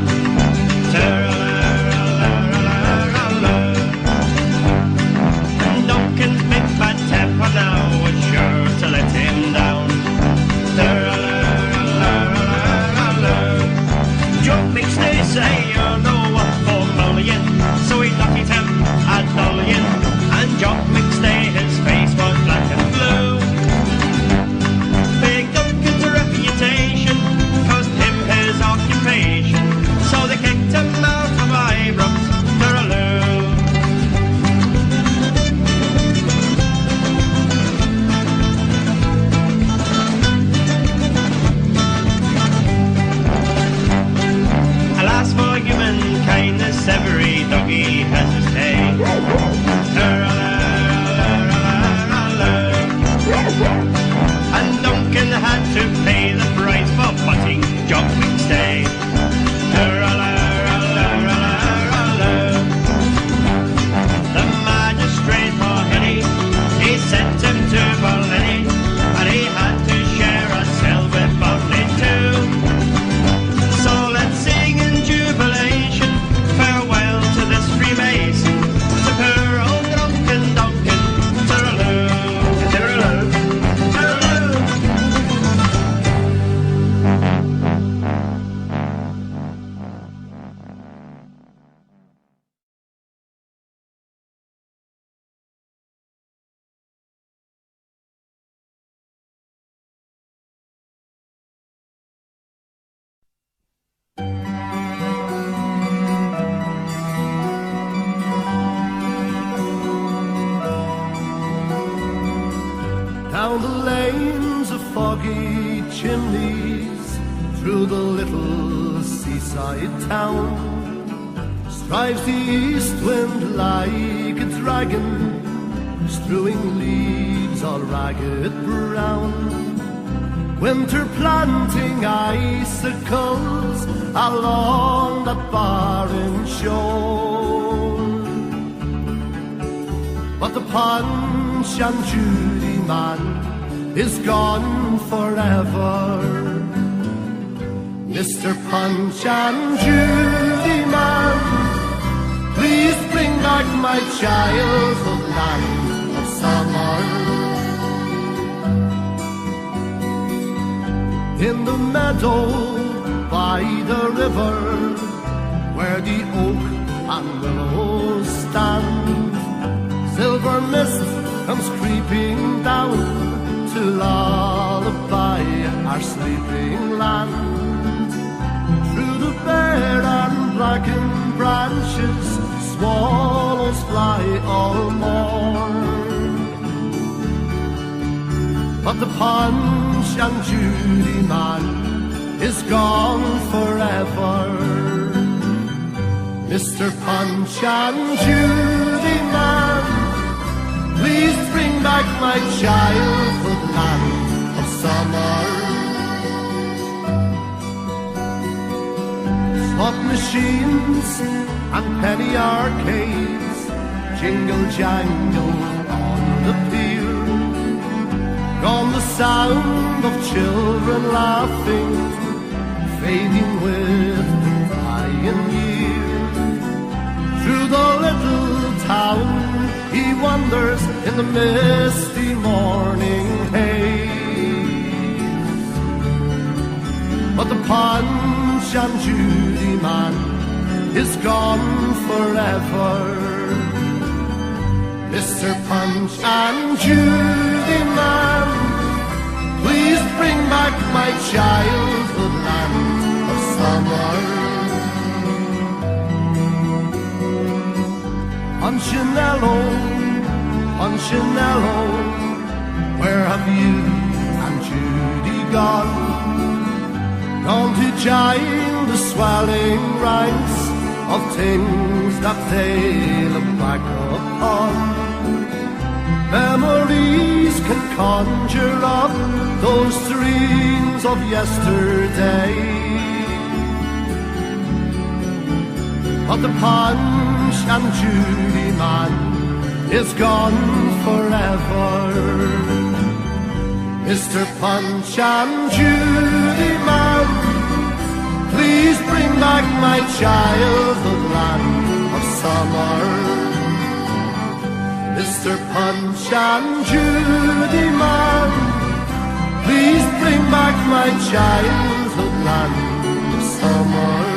And Duncan's big bad temper now was sure to let him down. Joe McStay say you're no one for mullion, so he knocked him a dullion, and Joe McStay his face was black and blue. Big Duncan's reputation his occupation, so they kicked him out of Ibrox, Tooraloo. Alas for human kindness, every doggy has his day. And Duncan had to pay the price for putting Jock McStay. The magistrate for Henny, he sent him to Berlin, and he had to share a cell with Buckley too. So let's sing in jubilation, farewell to this Freemason, to poor old Drunken Duncan, Tooraloo, Tooraloo, Tooraloo. Down the lanes of foggy chimneys, through the little seaside town, strives the east wind like a dragon, strewing leaves all ragged brown. Winter planting icicles along that barren shore. But the Punch and Judy man is gone forever. Mr. Punch and Judy man, please bring back my childhood land of summer. In the meadow by the river, where the oak and willows stand, silver mist comes creeping down to lullaby our sleeping land. Through the bare and blackened branches, swallows fly all morn. But the Punch and Judy man is gone forever. Mr. Punch and Judy man, please bring back my childhood land of summer. Slot machines and penny arcades jingle jangle on the pier. Gone the sound of children laughing, fading with the dying year. Through the little town he wanders in the misty morning haze. But the Punch and Judy man is gone forever. Mr. Punch and Judy man, please bring back my childhood land of summer. Punchinello, Punchinello, where have you and Judy gone? gone to join the swelling ranks of things that they look back upon. Memories can conjure up those dreams of yesterday, but the Punch and Judy man is gone forever. Mr. Punch and Judy man, please bring back my childhood land of summer. Mr. Punch and Judy man, please bring back my childhood land of summer.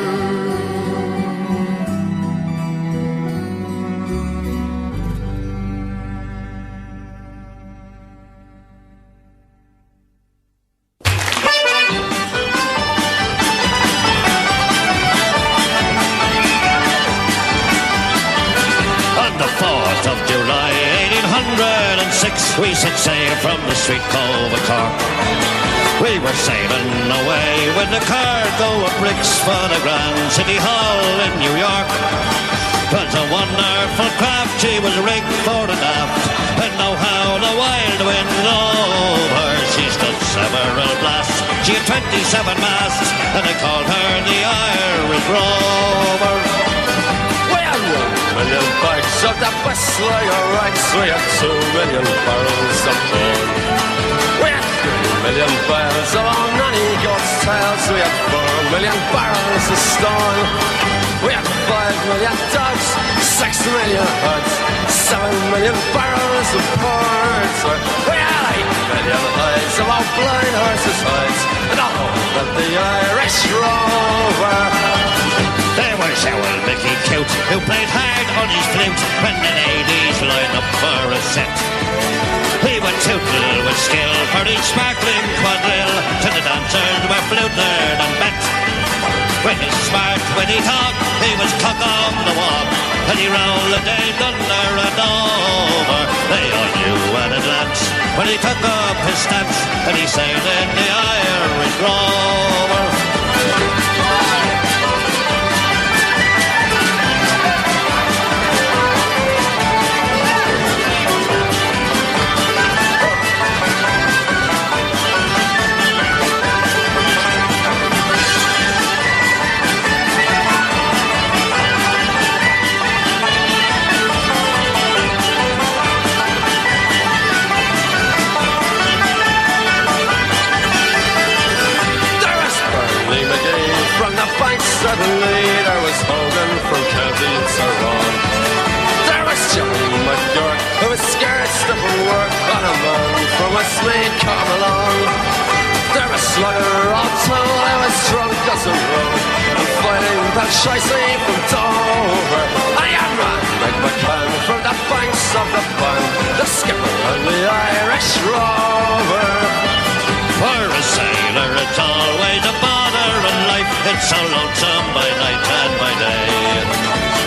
We set sail from the sweet cove of Cork. We were sailing away with the cargo of bricks for the Grand City Hall in New York. 'Twas a wonderful craft, she was rigged fore and aft, and know how the wild wind over. She stood several blasts, she had 27 masts, and they called her the Irish Rover. We had 1 million bags of the best lager rights. We had 2 million barrels of corn. We had 3 million barrels of our nanny goat's tails. We had 4 million barrels of stone. We had 5 million dogs, 6 million herds, 7 million barrels of ports. We had 8 million hides of our blind horses' hides, and all of the Irish Rover. There was old Mickey Cute, who played hard on his flute when the ladies lined up for a set. He would tootle with skill for each sparkling quadrille, till the dancers were fluted and bet. When he smart, when he talked, he was cock on the walk, and he rolled the Dame under and over. They all knew at a glance when he took up his stance, and he sailed in the Irish Rover. Suddenly there was Hogan from County Tyrone. There was Johnny McGurk, who was scared stiff of work, and a man from Westmead come along. There was Slugger O'Toole, I was drunk as a road, and fighting that shicey from Dover. I am man like McCann from the banks of the Bann, the skipper of the Irish Rover. For a sailor it's always a bother in life, it's so lonesome by night and by day.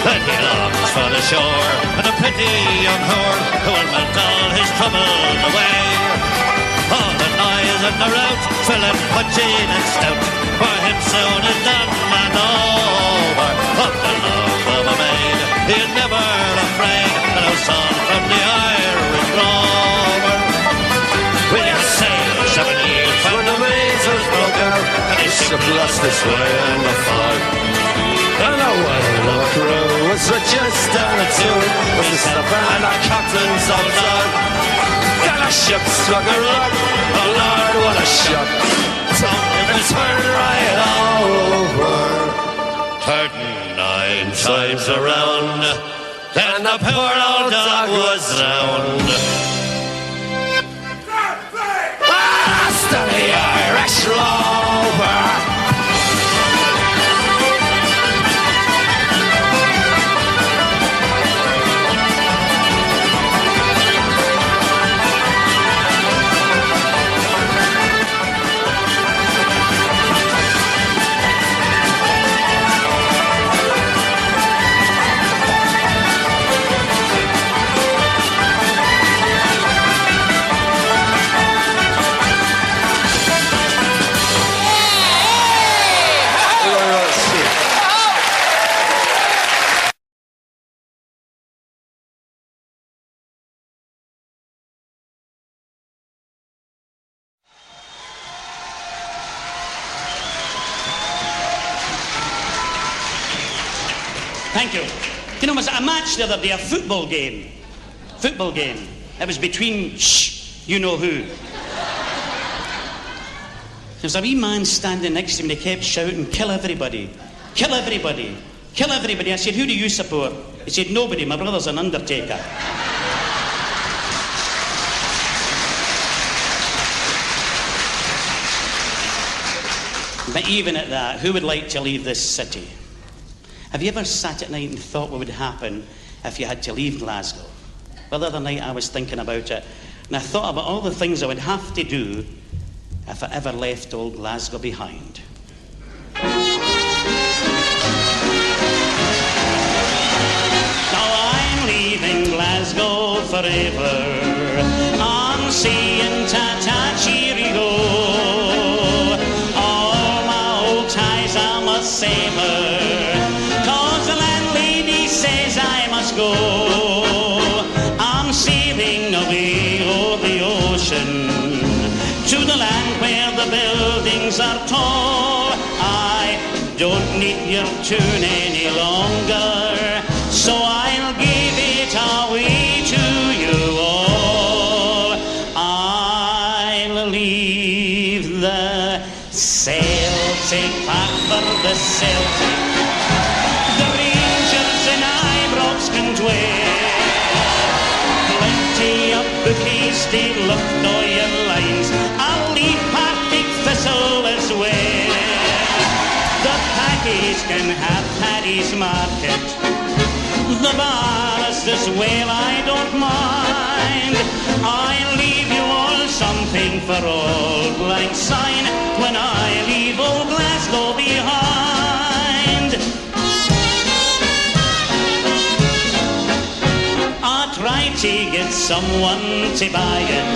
Then he longs for the shore and a pretty young whore who will melt all his troubles away. All the noise and the rout, filling punching and stout, for him soon is done and over. Of the love of a maid, he is never afraid, and a son from the Irish Rover. We have sailed 7 years when the measles broke out, and he ship lost his way in the fog. And the whale crew was reduced down to 2, with himself and our captain's old dog. And the ship struck a rock, oh Lord, what a shock. So it turned right over, turned 9 times around, then the poor old dog was drowned. The Irish Rover. Thank you. You know, it was a match the other day, a football game. Football game. It was between, you know who. There was a wee man standing next to me and he kept shouting, kill everybody, kill everybody, kill everybody. I said, who do you support? He said, nobody, my brother's an undertaker. But even at that, who would like to leave this city? Have you ever sat at night and thought what would happen if you had to leave Glasgow? Well, the other night I was thinking about it, and I thought about all the things I would have to do if I ever left old Glasgow behind. Now I'm leaving Glasgow forever. I'm seeing Tata Chirigo. All my old ties I must savor, 'cause the landlady says I must go. I'm sailing away over the ocean to the land where the buildings are tall. I don't need your tune any longer, so I'll give it away to you all. I'll leave the Celtic path for the Celtic, the Rangers and Ibrox can dwell. Plenty of bookies, they looked all your lines. I'll leave Partick Thistle as well. The Packies can have Paddy's Market, the bars as well, I don't mind. I'll leave you all something for Auld Lang Syne when I leave old Glasgow behind. I tried to get someone to buy it,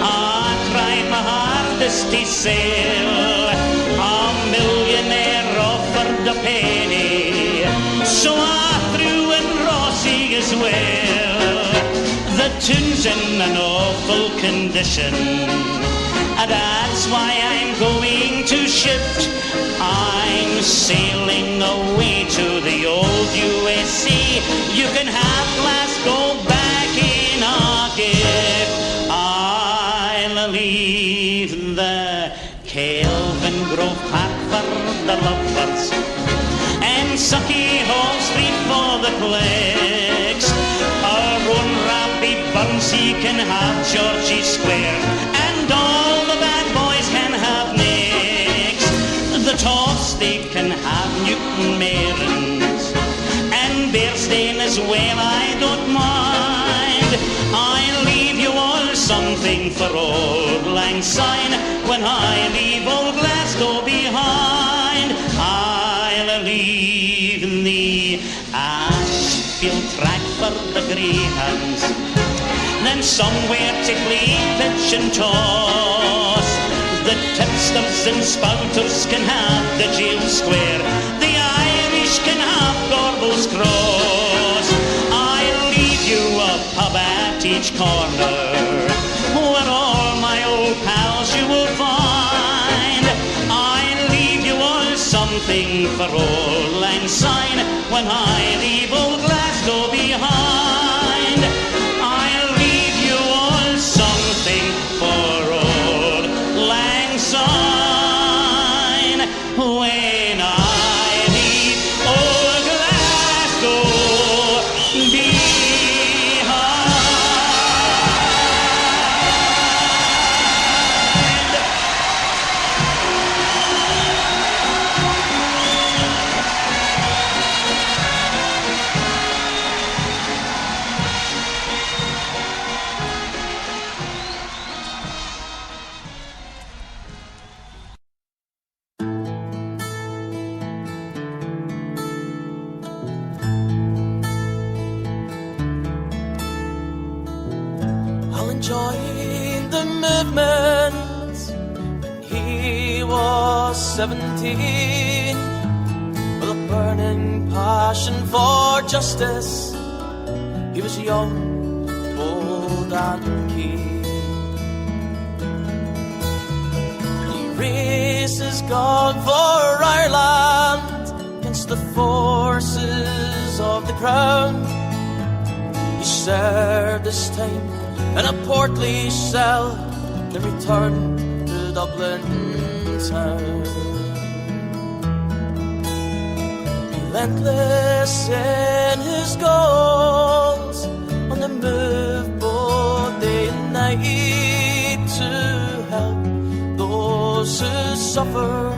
I tried my hardest to sell. A millionaire offered a penny, so I threw in Rossi as well. The tune's in an awful condition, and that's why I'm going to shift. I'm sailing away to the old USA. You can have Glasgow back in a gift. I'll leave the Kelvin Grove Park for the lovebirds, and Sucky Hall Street for the clicks. Our own Rabbie Burns, he can have Georgie Square, and all the bad boys can have Nicks. The Toffs, they can have Newton Merins, and Bearsden as well, I don't mind. I'll leave you all something for Auld Lang Syne when I leave old Glasgow behind. I'll leave the Ashfield track for the greyhounds, then somewhere to play pitch and toss. The tipsters and spouters can have the Jail Square, the Irish can have Gorbals Cross. I'll leave you a pub at each corner, where all my old pals you will find. I'll leave you all something for Auld Lang Syne when I leave old Glasgow behind. I'll leave you all something for Auld Lang Syne when I leave old Glasgow behind. Alan joined the movement when he was 17, with a burning passion for justice. He was young, bold and keen. He raised his gun for Ireland against the forces forces of the crown. He served his time in a portly cell, then returned to Dublin town. Relentless in his goals, on the move both day and night to help those who suffer.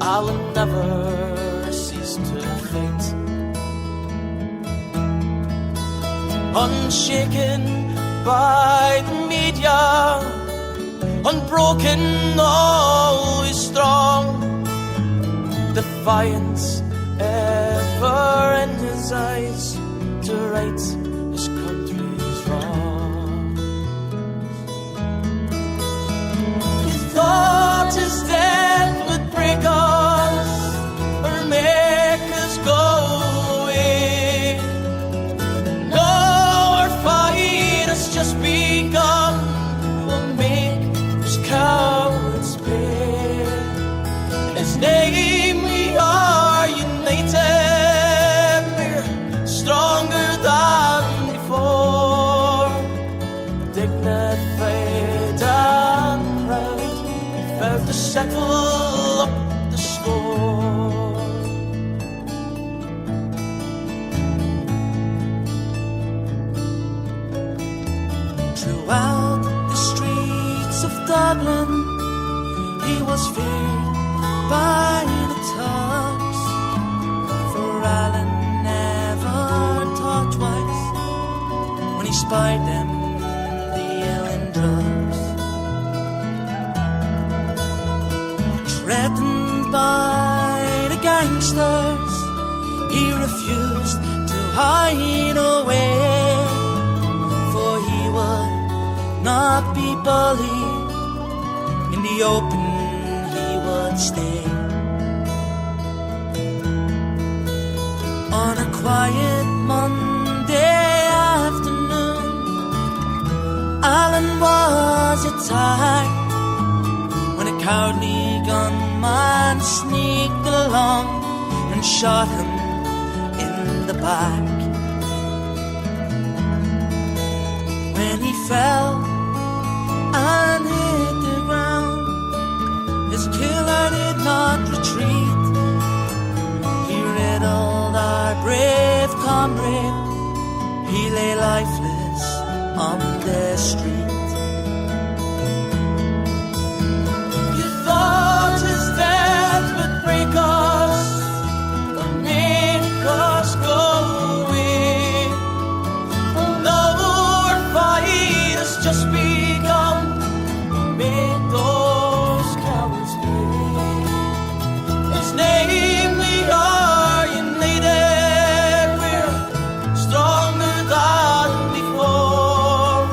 I'll never cease to fight. Unshaken by the media, unbroken, always strong. Defiance ever in his eyes to right his country's wrongs. He thought his death would break us or make us go away. No, our fight has just begun. We'll make those cowards pay. In his name we are united. We're stronger than before. Dignified and proud, we vowed to settle up the score. Throughout the streets of Dublin, he was feared by the Turks. For Alan never thought twice when he spied them dealing drugs. Threatened by the gangsters, he refused to hide away, for he would not be bullied. In the open he would stay. On a quiet Monday afternoon, Alan was attacked when a cowardly gunman sneaked along and shot him in the back. When he fell and hit the ground, his killer did not retreat. He riddled our brave comrade. He lay lifeless on the street. You thought his death would break us or make us go away. No, our fight has just begun. Make those cowards pay. His name we are united. We're stronger than before.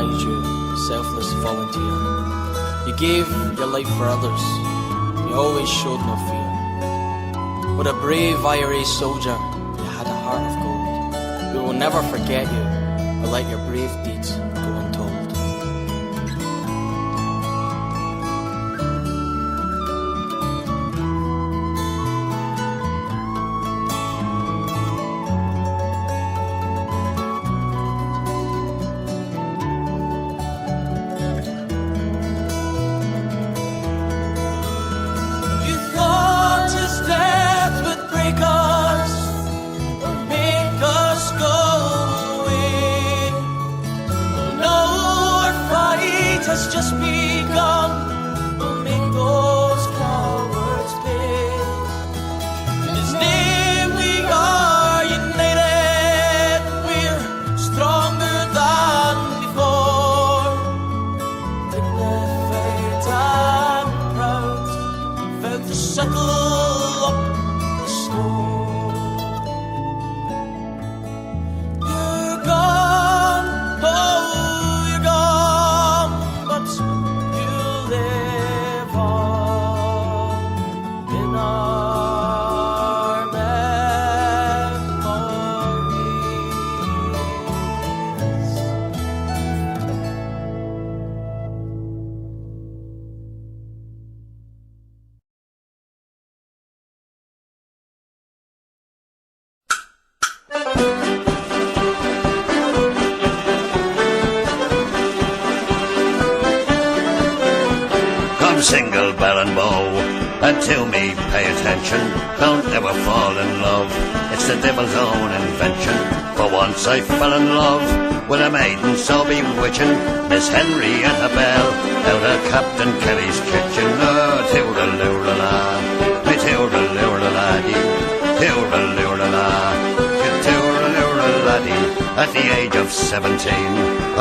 recognize you, a selfless volunteer. You gave your life for others. You always showed no fear. What a brave IRA soldier, you had a heart of gold. We will never forget you, or let your brave deeds go untold. You thought his death would break us, or make us go away. No, our fight has just begun. We'll make those cowards pay. In his name we are united. We're stronger than before. Dignified and proud, vowed to settle up the score. You're gone, oh, you're gone, but you live on in our memories. Come single bell and bow, and to me pay attention. Don't ever fall in love, it's the devil's own invention. For once I fell in love with a maiden so bewitching, Miss Henrietta Bell, out of Captain Kelly's kitchen. Oh, toodle-loo-la-la, me toodle-loo-la-la-dee, toodle-loo-la-la, toodle-loo-la-la-dee. At the age of 17,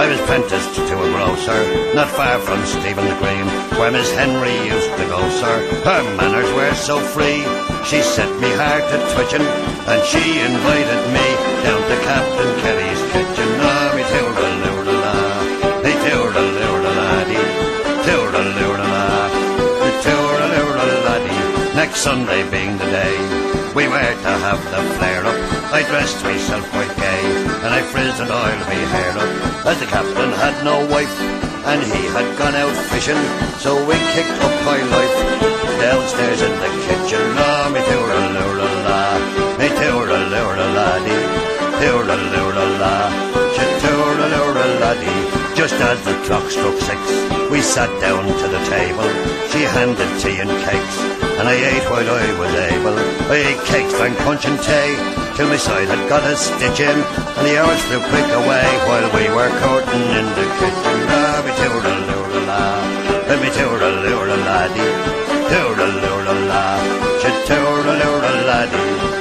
I was apprenticed to a grocer, not far from Stephen's Green, where Miss Henry used to go, sir. Her manners were so free, she set me heart to twitching, and she invited me down to Captain Kelly's kitchen. Oh, me toodle-loo-la-la, me toodle-loo-la-la-dee, toodle-loo-la-la, me toodle-loo-la-la-dee. Next Sunday being the day we were to have the flare-up, I dressed myself quite gay, and I frizzed and oiled me hair up, as the captain had no wife, and he had gone out fishing, so we kicked up high life downstairs in the kitchen. Oh, me toodle-loo-la-la, me toodle-loo-la-la-dee, toodle-loo-la-la, toodle-loo-la-la-dee. Just as the clock struck 6, we sat down to the table. She handed tea and cakes, and I ate while I was able. I ate cakes, drank punch and tea, till my side had got a stitch in, and the hours flew quick away while we were courting in the kitchen. Ah, me toodle-loo-la-la, me toodle-loo-la-la-dee, toodle-loo-la-la, toodle-loo-la-la-dee.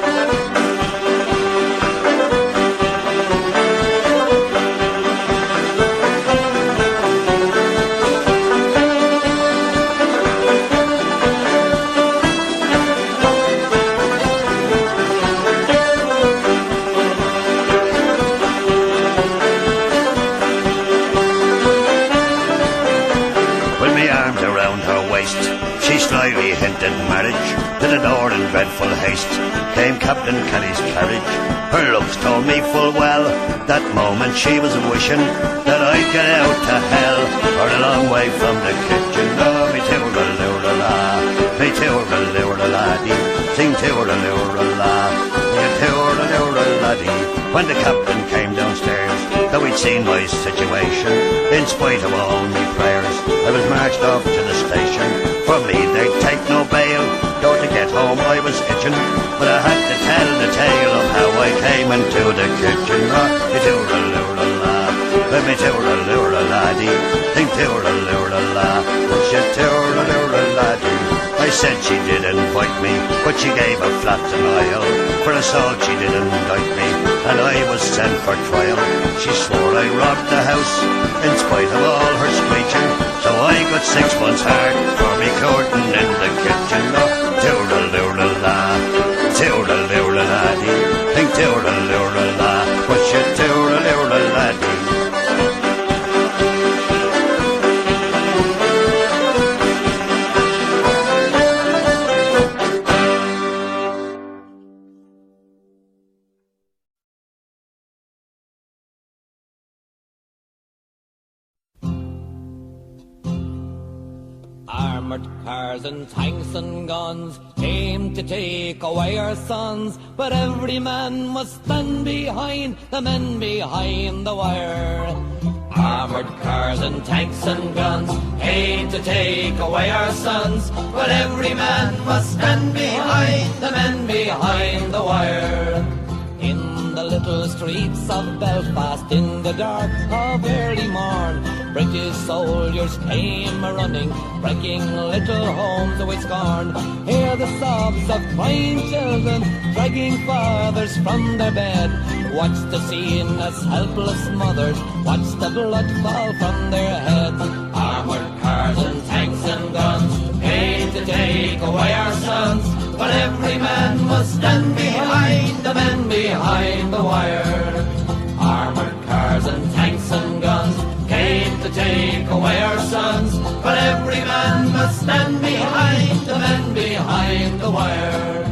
She slyly hinted marriage, to the door in dreadful haste came Captain Kelly's carriage. Her looks told me full well, that moment she was wishing that I'd get out to hell, or a long way from the kitchen. Oh, me toodle-loo-la-la, me toodle-loo-la-la-dee, sing toodle-loo-la-la, me toodle-loo-la-la-dee. When the captain came downstairs, though he'd seen my situation, in spite of all me prayers, I was marched off to the station. For me they'd take no bail, though to get home I was itching, but I had to tell the tale of how I came into the kitchen. Oh, me toodle-loo-la-la, me toodle-loo-la-la-dee, think toodle-loo-la-la, she toodle-loo-la-la-dee. I said she did invite me, but she gave a flat denial. For assault she did indict me, and I was sent for trial. She swore I robbed the house, in spite of all her screeching, so I got 6 months hard for me courting in the kitchen. Oh, toodle-loo-la-la, toodle-loo-la-la-dee, think toodle-loo-la-la, but she toodle-loo-la-la-dee. Armored cars and tanks and guns came to take away our sons, but every man must stand behind the men behind the wire. Armored cars and tanks and guns came to take away our sons, but every man must stand behind the men behind the wire. In the little streets of Belfast, in the dark of early morn, British soldiers came a-running, breaking little homes with scorn. Hear the sobs of crying children, dragging fathers from their bed. Watch the scene as helpless mothers watch the blood fall from their heads. Armored cars and tanks and guns came to take away our sons, but every man must stand behind the men behind the wire. Armored cars and tanks and guns came to take away our sons, but every man must stand behind the men behind the wire.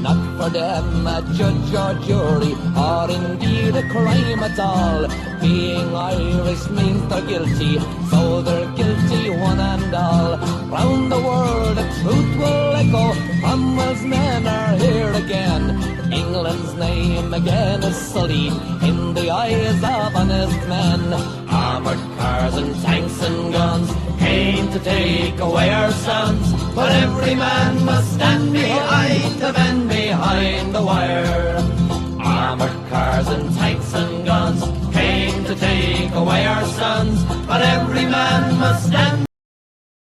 Not for them a judge or jury, or indeed a crime at all. Being Irish means they're guilty, so they're guilty one and all. Round the world the truth will echo, Cromwell's men are here again. England's name again is sullied in the eyes of honest men. Armored cars and tanks and guns came to take away our sons, but every man must stand behind the men behind the wire. Armored cars and tanks and guns came to take away our sons, but every man must stand